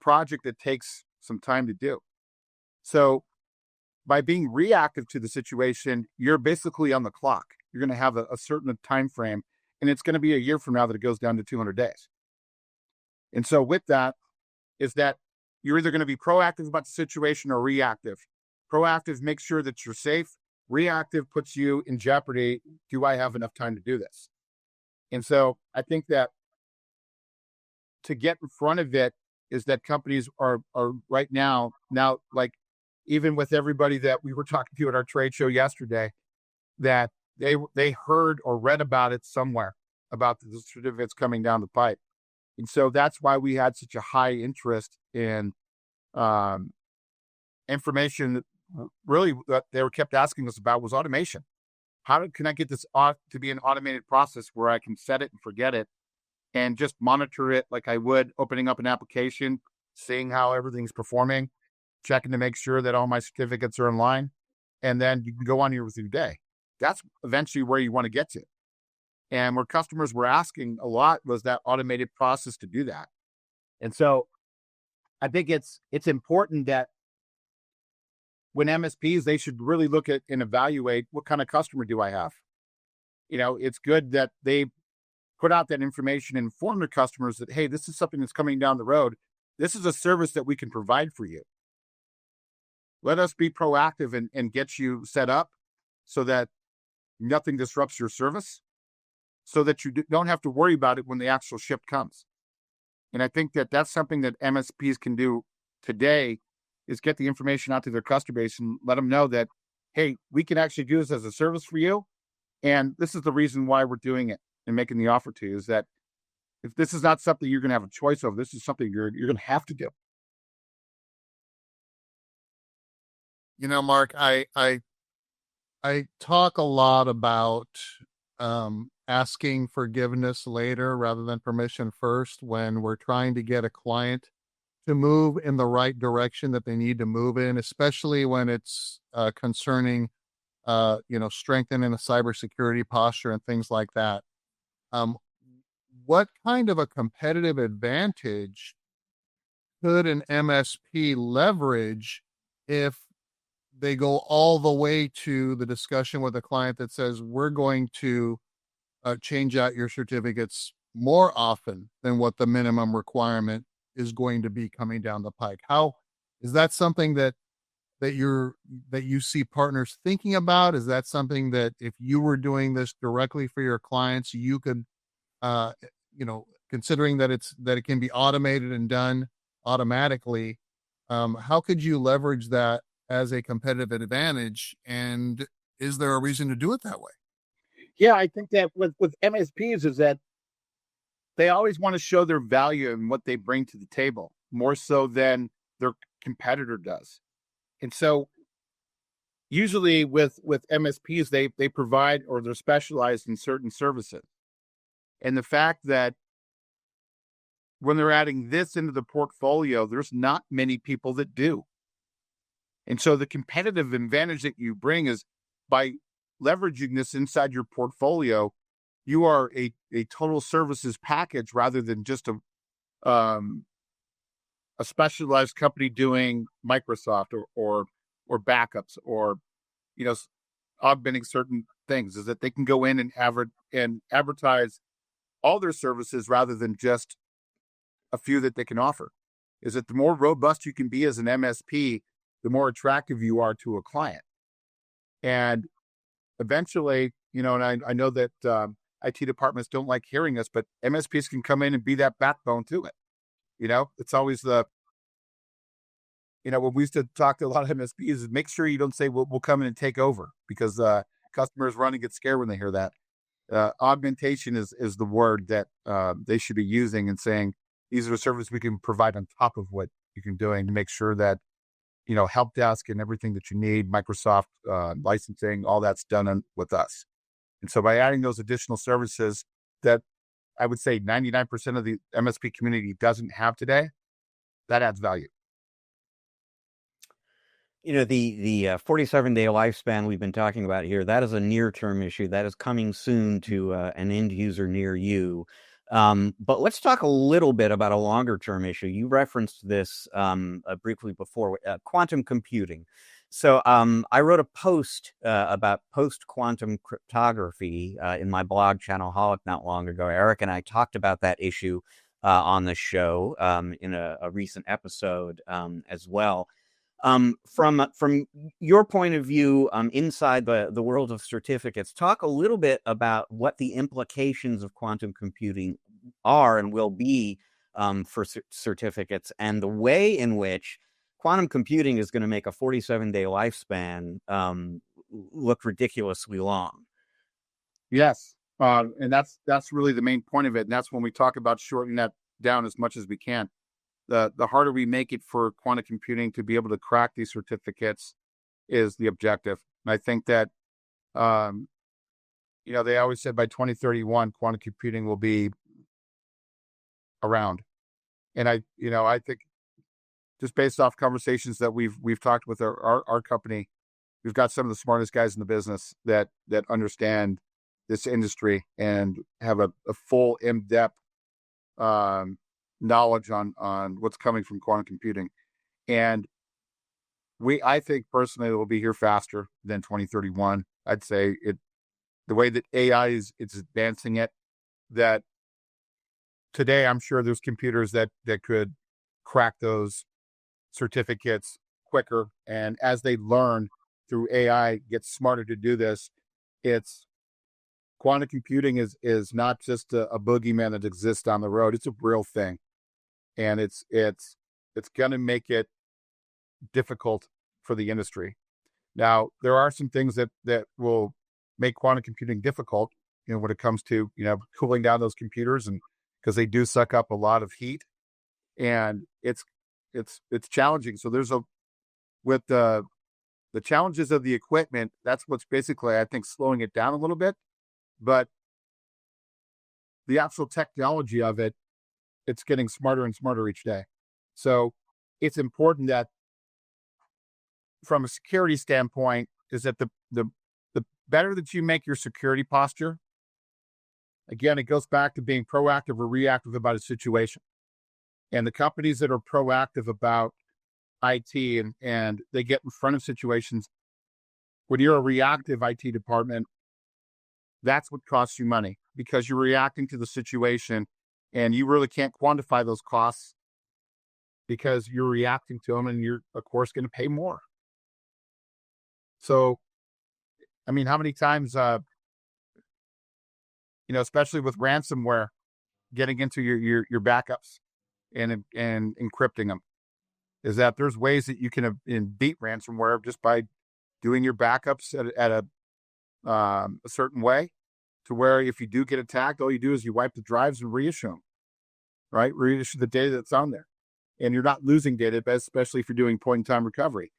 [SPEAKER 3] project that takes some time to do. So by being reactive to the situation, you're basically on the clock. You're going to have a certain time frame, and it's going to be a year from now that it goes down to 200 days. And so with that is that you're either going to be proactive about the situation or reactive. Proactive makes sure that you're safe. Reactive puts you in jeopardy. Do I have enough time to do this? And so I think that to get in front of it is that companies are right now, like even with everybody that we were talking to at our trade show yesterday, that they heard or read about it somewhere, about the certificates coming down the pipe. And so that's why we had such a high interest in information. Really, what they were kept asking us about was automation. Can I get this to be an automated process where I can set it and forget it and just monitor it like I would opening up an application, seeing how everything's performing, checking to make sure that all my certificates are in line, and then you can go on with your day. That's eventually where you want to get to. And where customers were asking a lot was that automated process to do that. And so I think it's important that when MSPs, they should really look at and evaluate what kind of customer do I have. It's good that they put out that information and inform their customers that, hey, this is something that's coming down the road. This is a service that we can provide for you. Let us be proactive and get you set up so that nothing disrupts your service, so that you don't have to worry about it when the actual ship comes. And I think that that's something that MSPs can do today, is get the information out to their customer base and let them know that, hey, we can actually do this as a service for you. And this is the reason why we're doing it and making the offer to you, is that if this is not something you're going to have a choice of, this is something you're going to have to do.
[SPEAKER 2] Mark, I talk a lot about asking forgiveness later rather than permission first when we're trying to get a client to move in the right direction that they need to move in, especially when it's concerning, strengthening a cybersecurity posture and things like that. What kind of a competitive advantage could an MSP leverage if they go all the way to the discussion with a client that says, we're going to change out your certificates more often than what the minimum requirement is going to be coming down the pike? How is that something that you see partners thinking about? Is that something that if you were doing this directly for your clients, you could, considering that it can be automated and done automatically, how could you leverage that as a competitive advantage? And is there a reason to do it that way?
[SPEAKER 3] Yeah, I think that with MSPs is that they always want to show their value and what they bring to the table more so than their competitor does. And so usually with MSPs, they provide, or they're specialized in certain services. And the fact that when they're adding this into the portfolio, there's not many people that do. And so the competitive advantage that you bring is by leveraging this inside your portfolio, you are a total services package rather than just a specialized company doing Microsoft or backups or augmenting certain things. Is that they can go in and advertise all their services rather than just a few that they can offer. Is that the more robust you can be as an MSP, the more attractive you are to a client. And eventually, and I know that IT departments don't like hearing this, but MSPs can come in and be that backbone to it. It's always when we used to talk to a lot of MSPs, is make sure you don't say, we'll come in and take over, because customers run and get scared when they hear that. Augmentation is the word that they should be using, and saying, these are the services we can provide on top of what you can doing to make sure that, help desk and everything that you need, Microsoft licensing, all that's done with us. And so by adding those additional services that I would say 99% of the MSP community doesn't have today, that adds value.
[SPEAKER 1] The 47-day lifespan we've been talking about here, that is a near-term issue. That is coming soon to an end user near you. But let's talk a little bit about a longer-term issue. You referenced this briefly before, quantum computing. So I wrote a post about post-quantum cryptography in my blog, Channelholic, not long ago. Eric and I talked about that issue on the show in a recent episode as well. From your point of view, inside the world of certificates, talk a little bit about what the implications of quantum computing are and will be for certificates, and the way in which quantum computing is going to make a 47-day lifespan look ridiculously long.
[SPEAKER 3] Yes, and that's really the main point of it, and that's when we talk about shortening that down as much as we can. The harder we make it for quantum computing to be able to crack these certificates is the objective. And I think that, they always said by 2031, quantum computing will be around. And I think just based off conversations that we've talked with our company, we've got some of the smartest guys in the business that understand this industry and have a full in-depth knowledge on what's coming from quantum computing. And I think personally it will be here faster than 2031. I'd say the way that AI is advancing it, that today I'm sure there's computers that could crack those certificates quicker. And as they learn through AI, get smarter to do this, quantum computing is not just a boogeyman that exists down the road. It's a real thing. And it's going to make it difficult for the industry. Now, there are some things that will make quantum computing difficult, when it comes to, cooling down those computers, and because they do suck up a lot of heat, and it's challenging. So with the challenges of the equipment, that's what's basically, I think, slowing it down a little bit. But the actual technology of it, it's getting smarter and smarter each day. So it's important that from a security standpoint, is that the better that you make your security posture, again, it goes back to being proactive or reactive about a situation. And the companies that are proactive about IT and they get in front of situations, when you're a reactive IT department, that's what costs you money, because you're reacting to the situation and you really can't quantify those costs because you're reacting to them, and you're, of course, going to pay more. So, I mean, how many times, especially with ransomware, getting into your backups and encrypting them, is that there's ways that you can beat ransomware just by doing your backups at a certain way, to where if you do get attacked, all you do is you wipe the drives and reissue them, right? Reissue the data that's on there. And you're not losing data, especially if you're doing point-in-time recovery.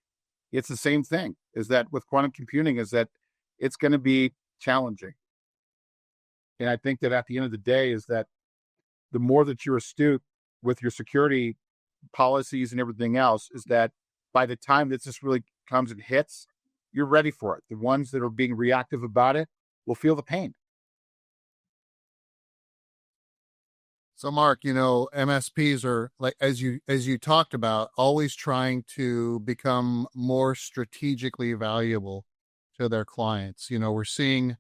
[SPEAKER 3] It's the same thing, is that with quantum computing, is that it's going to be challenging. And I think that at the end of the day is that the more that you're astute with your security policies and everything else, is that by the time that this really comes and hits, you're ready for it. The ones that are being reactive about it will feel the pain.
[SPEAKER 2] So, Mark, MSPs are, like, as you talked about, always trying to become more strategically valuable to their clients. We're seeing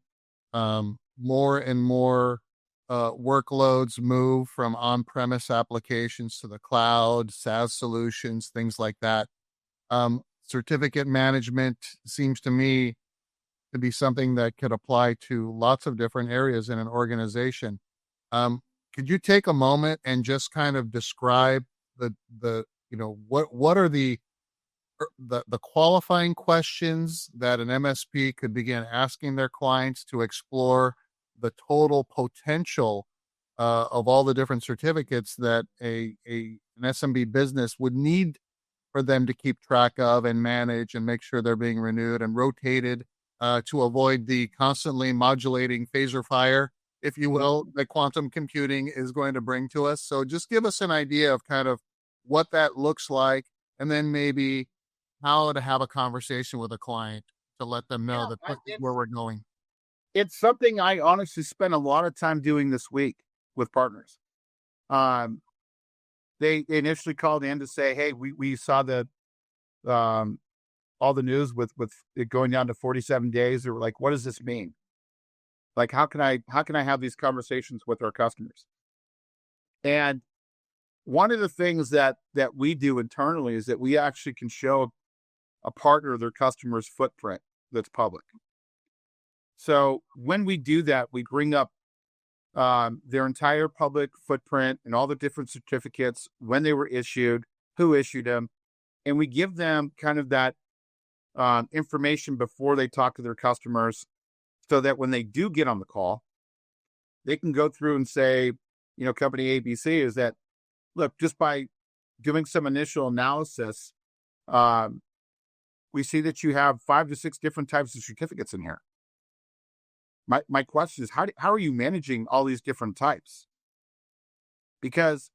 [SPEAKER 2] more and more workloads move from on-premise applications to the cloud, SaaS solutions, things like that. Certificate management seems to me to be something that could apply to lots of different areas in an organization. Could you take a moment and just kind of describe what are the qualifying questions that an MSP could begin asking their clients to explore the total potential of all the different certificates that an SMB business would need for them to keep track of and manage and make sure they're being renewed and rotated to avoid the constantly modulating phaser fire, if you will, that quantum computing is going to bring to us. So just give us an idea of kind of what that looks like, and then maybe how to have a conversation with a client to let them know
[SPEAKER 3] Yeah,
[SPEAKER 2] that this is where we're going.
[SPEAKER 3] it's something I honestly spent a lot of time doing this week with partners. Um, they initially called in to say, "Hey, we saw the um, all the news with it going down to 47 days." They were like, "What does this mean? Like, how can I have these conversations with our customers?" And one of the things that we do internally is that we actually can show a partner their customer's footprint that's public. So when we do that, we bring up their entire public footprint and all the different certificates, when they were issued, who issued them, and we give them kind of that information before they talk to their customers, so that when they do get on the call, they can go through and say, company ABC is that, look, just by doing some initial analysis, um, we see that you have 5 to 6 different types of certificates in here. My question is, how are you managing all these different types? Because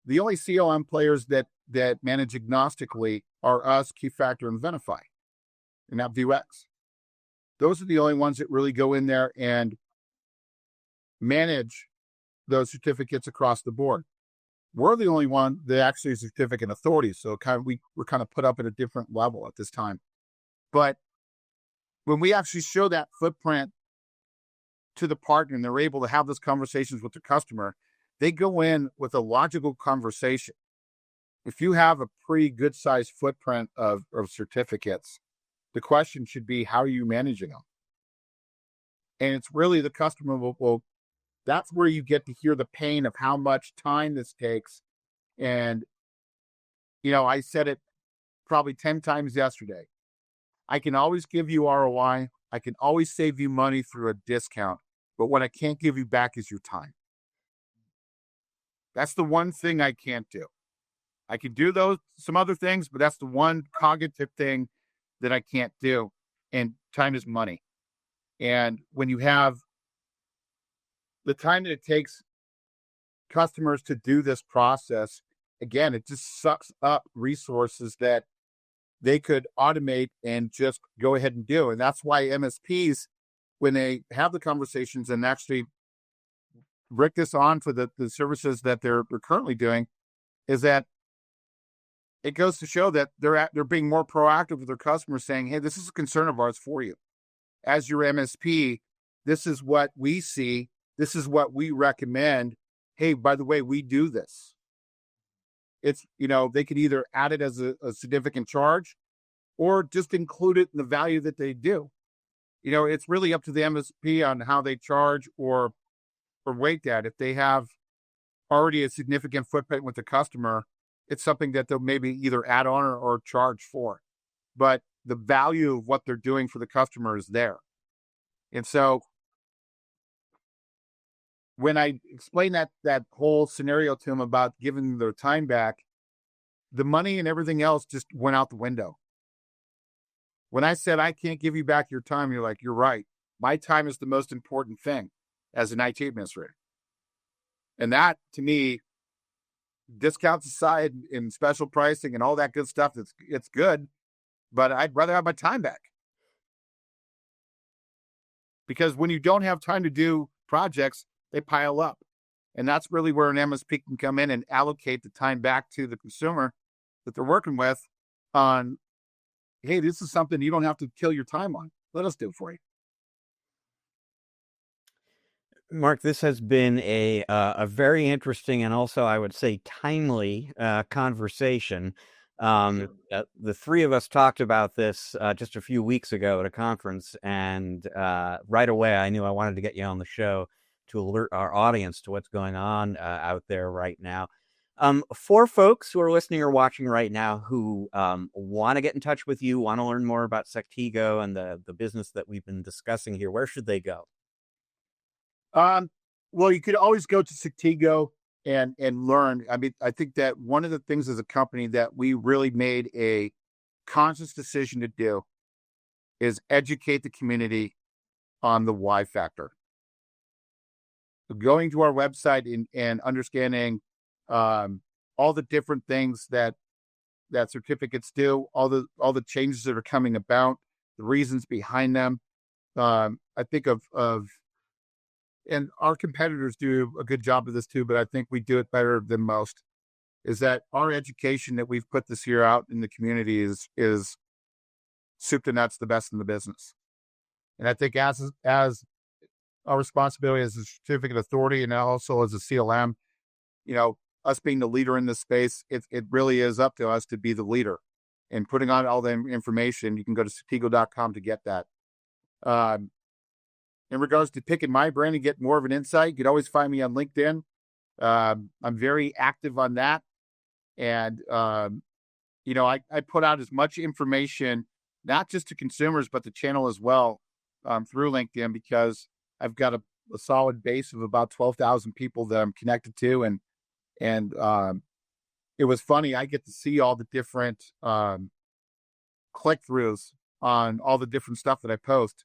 [SPEAKER 3] the only CLM players that manage agnostically are us, Keyfactor, and Venafi, and AppViewX. Those are the only ones that really go in there and manage those certificates across the board. We're the only one that actually is certificate authority, so we're kind of put up at a different level at this time. But when we actually show that footprint to the partner and they're able to have those conversations with the customer, they go in with a logical conversation. If you have a pretty good sized footprint of certificates, the question should be, how are you managing them? And it's really the customer will that's where you get to hear the pain of how much time this takes. And, I said it probably 10 times yesterday. I can always give you ROI. I can always save you money through a discount. But what I can't give you back is your time. That's the one thing I can't do. I can do some other things, but that's the one cognitive thing that I can't do. And time is money. And when you have the time that it takes customers to do this process, again, it just sucks up resources that they could automate and just go ahead and do. And that's why MSPs, when they have the conversations and actually break this on for the services that they're currently doing, is that it goes to show that they're being more proactive with their customers, saying, "Hey, this is a concern of ours for you. As your MSP, this is what we see. This is what we recommend. Hey, by the way, we do this." It's, they could either add it as a significant charge or just include it in the value that they do. It's really up to the MSP on how they charge or weight that. If they have already a significant footprint with the customer, it's something that they'll maybe either add on or charge for. But the value of what they're doing for the customer is there. And so when I explained that whole scenario to them about giving their time back, the money and everything else just went out the window. When I said, I can't give you back your time, you're like, you're right. My time is the most important thing as an IT administrator. And that, to me, discounts aside and special pricing and all that good stuff, it's good, but I'd rather have my time back. Because when you don't have time to do projects, they pile up. And that's really where an MSP can come in and allocate the time back to the consumer that they're working with on, hey, this is something you don't have to kill your time on. Let us do it for you.
[SPEAKER 1] Mark, this has been a very interesting and also, I would say, timely conversation. The three of us talked about this just a few weeks ago at a conference, and right away I knew I wanted to get you on the show to alert our audience to what's going on out there right now. For folks who are listening or watching right now who want to get in touch with you, want to learn more about Sectigo and the business that we've been discussing here, where should they go?
[SPEAKER 3] Well, you could always go to Sectigo and learn. I mean, I think that one of the things as a company that we really made a conscious decision to do is educate the community on the why factor. Going to our website and understanding all the different things that certificates do, all the changes that are coming about, the reasons behind them. I think and our competitors do a good job of this too, but I think we do it better than most. Is that our education that we've put this year out in the community is soup to nuts, the best in the business. And I think as our responsibility as a certificate authority and also as a CLM, us being the leader in this space, it really is up to us to be the leader and putting on all the information. You can go to Cetego.com to get that. In regards to picking my brand and get more of an insight, you could always find me on LinkedIn. I'm very active on that. And, I put out as much information, not just to consumers, but the channel as well, through LinkedIn, because I've got a solid base of about 12,000 people that I'm connected to. And it was funny. I get to see all the different click-throughs on all the different stuff that I post.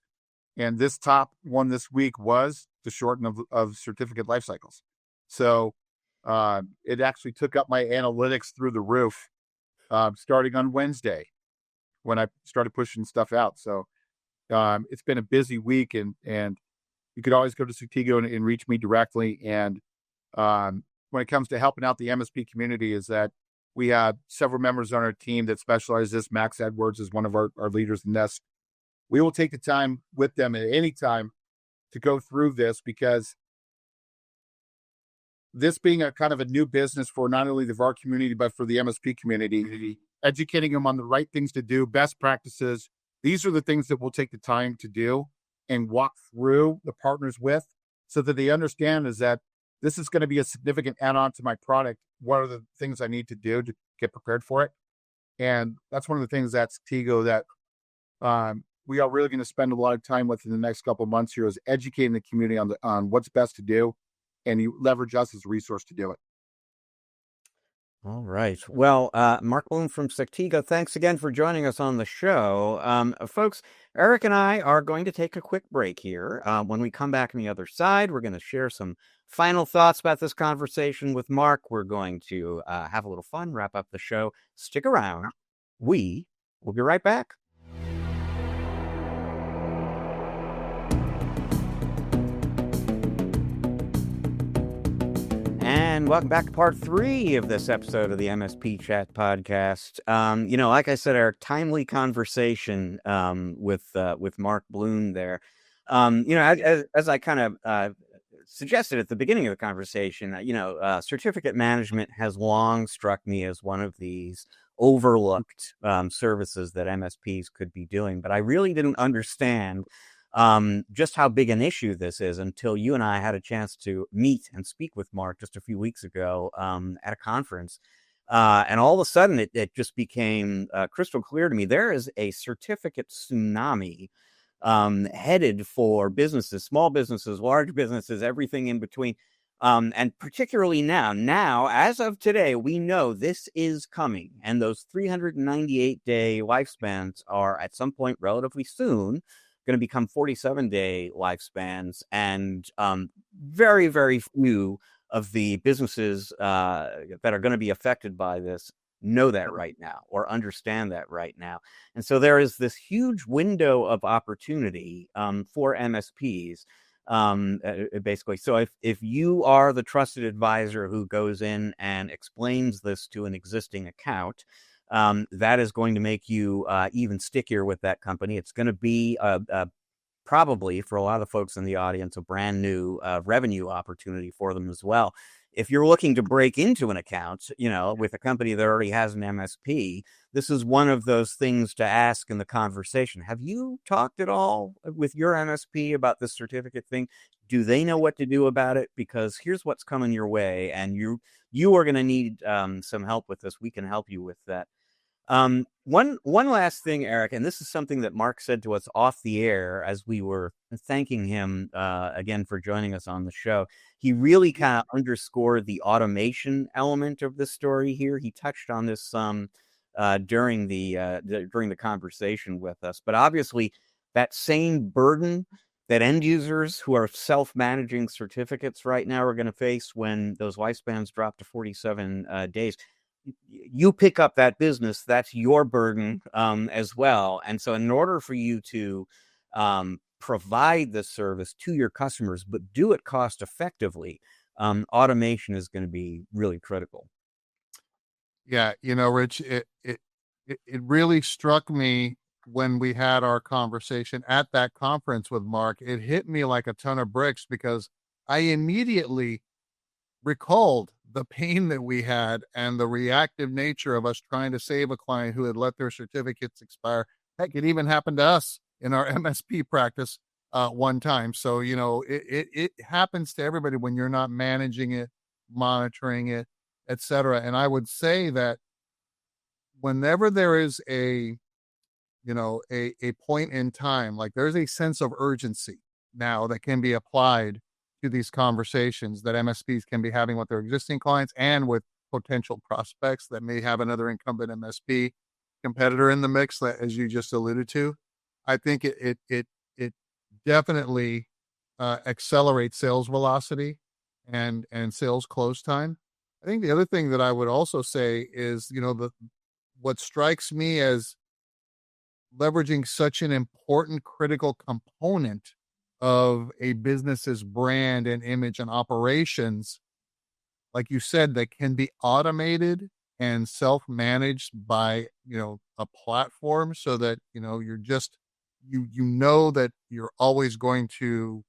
[SPEAKER 3] And this top one this week was the shorten of certificate life cycles. So it actually took up my analytics through the roof, starting on Wednesday when I started pushing stuff out. So it's been a busy week, and you could always go to Cetego and reach me directly. And when it comes to helping out the MSP community, is that we have several members on our team that specialize this. Max Edwards is one of our leaders in this. We will take the time with them at any time to go through this, because this being a kind of a new business for not only the VAR community, but for the MSP community, educating them on the right things to do, best practices. These are the things that we'll take the time to do and walk through the partners with, so that they understand is that this is going to be a significant add-on to my product. What are the things I need to do to get prepared for it? And that's one of the things at Cetego that we are really going to spend a lot of time with in the next couple of months here, is educating the community on what's best to do, and you leverage us as a resource to do it.
[SPEAKER 1] All right. Well, Mark Bloom from Cetego, thanks again for joining us on the show. Folks, Eric and I are going to take a quick break here. When we come back on the other side, we're going to share some final thoughts about this conversation with Mark. We're going to have a little fun, wrap up the show. Stick around. We will be right back. And welcome back to part 3 of this episode of the MSP Chat podcast. Like I said, our timely conversation with Mark Bloom there. As I kind of suggested at the beginning of the conversation, certificate management has long struck me as one of these overlooked services that MSPs could be doing, but I really didn't understand just how big an issue this is until you and I had a chance to meet and speak with Mark just a few weeks ago at a conference. And all of a sudden, it just became crystal clear to me. There is a certificate tsunami headed for businesses, small businesses, large businesses, everything in between. And particularly now, as of today, we know this is coming. And those 398-day lifespans are at some point relatively soon going to become 47-day lifespans, and very, very few of the businesses that are going to be affected by this know that right now or understand that right now. And so there is this huge window of opportunity for MSPs, basically. So if you are the trusted advisor who goes in and explains this to an existing account, that is going to make you even stickier with that company. It's going to be probably, for a lot of the folks in the audience, a brand new revenue opportunity for them as well. If you're looking to break into an account, with a company that already has an MSP, this is one of those things to ask in the conversation. Have you talked at all with your MSP about this certificate thing? Do they know what to do about it? Because here's what's coming your way, and you are going to need some help with this. We can help you with that. One last thing, Eric, and this is something that Mark said to us off the air as we were thanking him again for joining us on the show. He really kind of underscored the automation element of this story here. He touched on this during the conversation with us, but obviously that same burden that end users who are self-managing certificates right now are going to face when those lifespans drop to 47 days. You pick up that business, that's your burden as well. And so in order for you to provide the service to your customers, but do it cost effectively, automation is going to be really critical.
[SPEAKER 2] Yeah, Rich, it really struck me when we had our conversation at that conference with Mark. It hit me like a ton of bricks because I immediately recalled the pain that we had and the reactive nature of us trying to save a client who had let their certificates expire. Heck, it even happened to us in our MSP practice one time. So, it happens to everybody when you're not managing it, monitoring it, etc. And I would say that whenever there is a point in time, like there's a sense of urgency now that can be applied to these conversations that MSPs can be having with their existing clients and with potential prospects that may have another incumbent MSP competitor in the mix, that, as you just alluded to. I think it definitely accelerates sales velocity and sales close time. I think the other thing that I would also say is, what strikes me as leveraging such an important critical component of a business's brand and image and operations, like you said, that can be automated and self-managed by a platform, so that you're just that you're always going to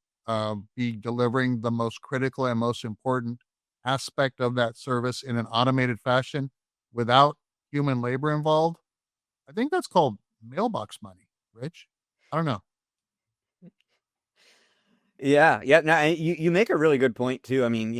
[SPEAKER 2] be delivering the most critical and most important aspect of that service in an automated fashion without human labor involved. I think that's called mailbox money, Rich. I don't know.
[SPEAKER 1] Yeah, yeah. Now you make a really good point too. I mean,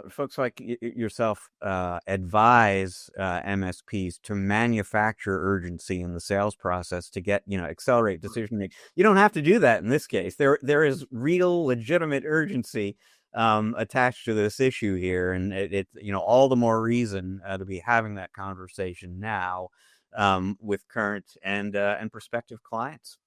[SPEAKER 1] folks like yourself advise MSPs to manufacture urgency in the sales process to get accelerate decision making. You don't have to do that in this case. There is real legitimate urgency attached to this issue here, and it's all the more reason to be having that conversation now with current and prospective clients.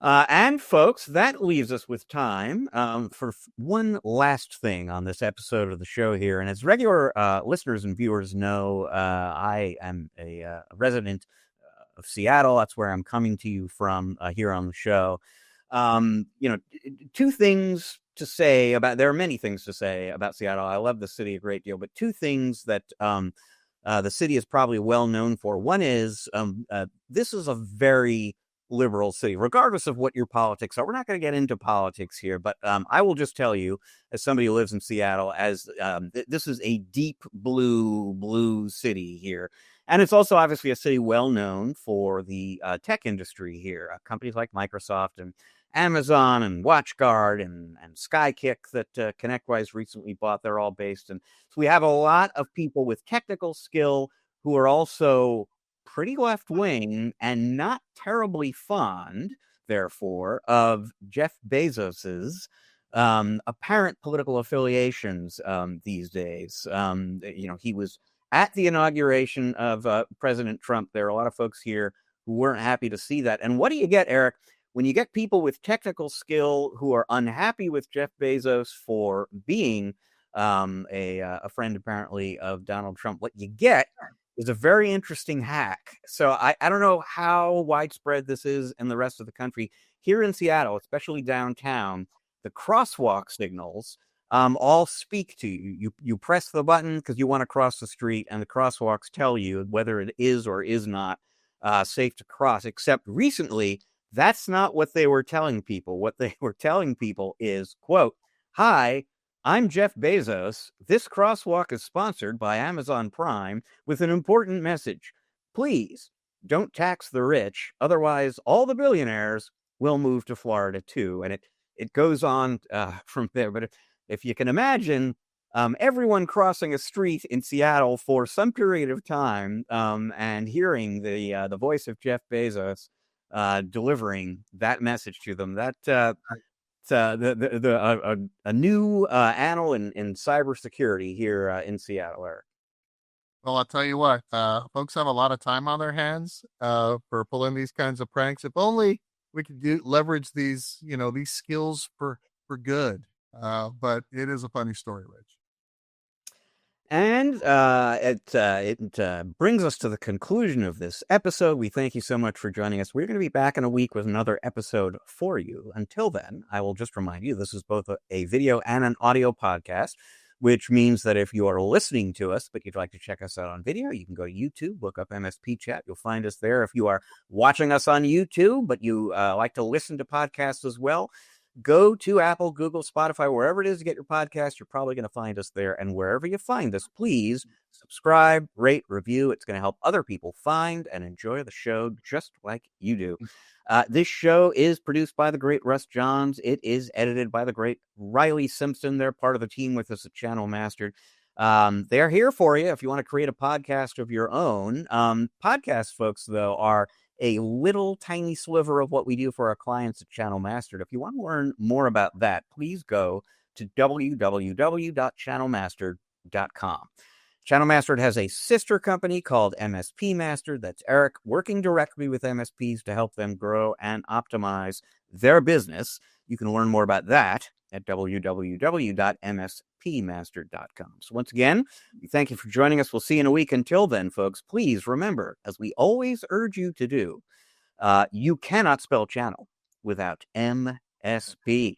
[SPEAKER 1] And folks, that leaves us with time for one last thing on this episode of the show here. And as regular listeners and viewers know, I am a resident of Seattle. That's where I'm coming to you from here on the show. Two things to say about, there are many things to say about Seattle. I love the city a great deal, but two things that the city is probably well known for. One is this is a very liberal city, regardless of what your politics are. We're not going to get into politics here, but I will just tell you, as somebody who lives in Seattle, as this is a deep blue city here. And it's also obviously a city well known for the tech industry here. Companies like Microsoft and Amazon and WatchGuard and Skykick that ConnectWise recently bought, they're all based. And so we have a lot of people with technical skill who are also pretty left-wing and not terribly fond, therefore, of Jeff Bezos's apparent political affiliations these days. He was at the inauguration of President Trump. There are a lot of folks here who weren't happy to see that. And what do you get, Eric, when you get people with technical skill who are unhappy with Jeff Bezos for being a friend, apparently, of Donald Trump? What you get is a very interesting hack. So I don't know how widespread this is in the rest of the country. Here in Seattle, especially downtown, the crosswalk signals all speak to you. You press the button because you want to cross the street, and the crosswalks tell you whether it is or is not safe to cross. Except recently, that's not what they were telling people. What they were telling people is, quote, "Hi, I'm Jeff Bezos. This crosswalk is sponsored by Amazon Prime with an important message. Please don't tax the rich. Otherwise, all the billionaires will move to Florida too." And it goes on from there. But if you can imagine everyone crossing a street in Seattle for some period of time and hearing the voice of Jeff Bezos delivering that message to them, that a new annal in cybersecurity here in Seattle, Eric.
[SPEAKER 2] Well, I'll tell you what, folks have a lot of time on their hands for pulling these kinds of pranks. If only we could leverage these, these skills for good. But it is a funny story, Rich.
[SPEAKER 1] And it brings us to the conclusion of this episode. We thank you so much for joining us. We're going to be back in a week with another episode for you. Until then, I will just remind you, this is both a video and an audio podcast, which means that if you are listening to us, but you'd like to check us out on video, you can go to YouTube, look up MSP Chat. You'll find us there. If you are watching us on YouTube, but you like to listen to podcasts as well, go to Apple, Google, Spotify, wherever it is you get your podcast. You're probably going to find us there. And wherever you find us, please subscribe, rate, review. It's going to help other people find and enjoy the show just like you do. This show is produced by the great Russ Johns. It is edited by the great Riley Simpson. They're part of the team with us at Channel Mastered. They're here for you if you want to create a podcast of your own. Podcast folks, though, are a little tiny sliver of what we do for our clients at Channel Mastered. If you want to learn more about that, please go to www.channelmastered.com. Channel Mastered has a sister company called MSP Mastered. That's Eric working directly with MSPs to help them grow and optimize their business. You can learn more about that at www.mspmastered.com. So once again, we thank you for joining us. We'll see you in a week. Until then, folks, please remember, as we always urge you to do, you cannot spell channel without MSP.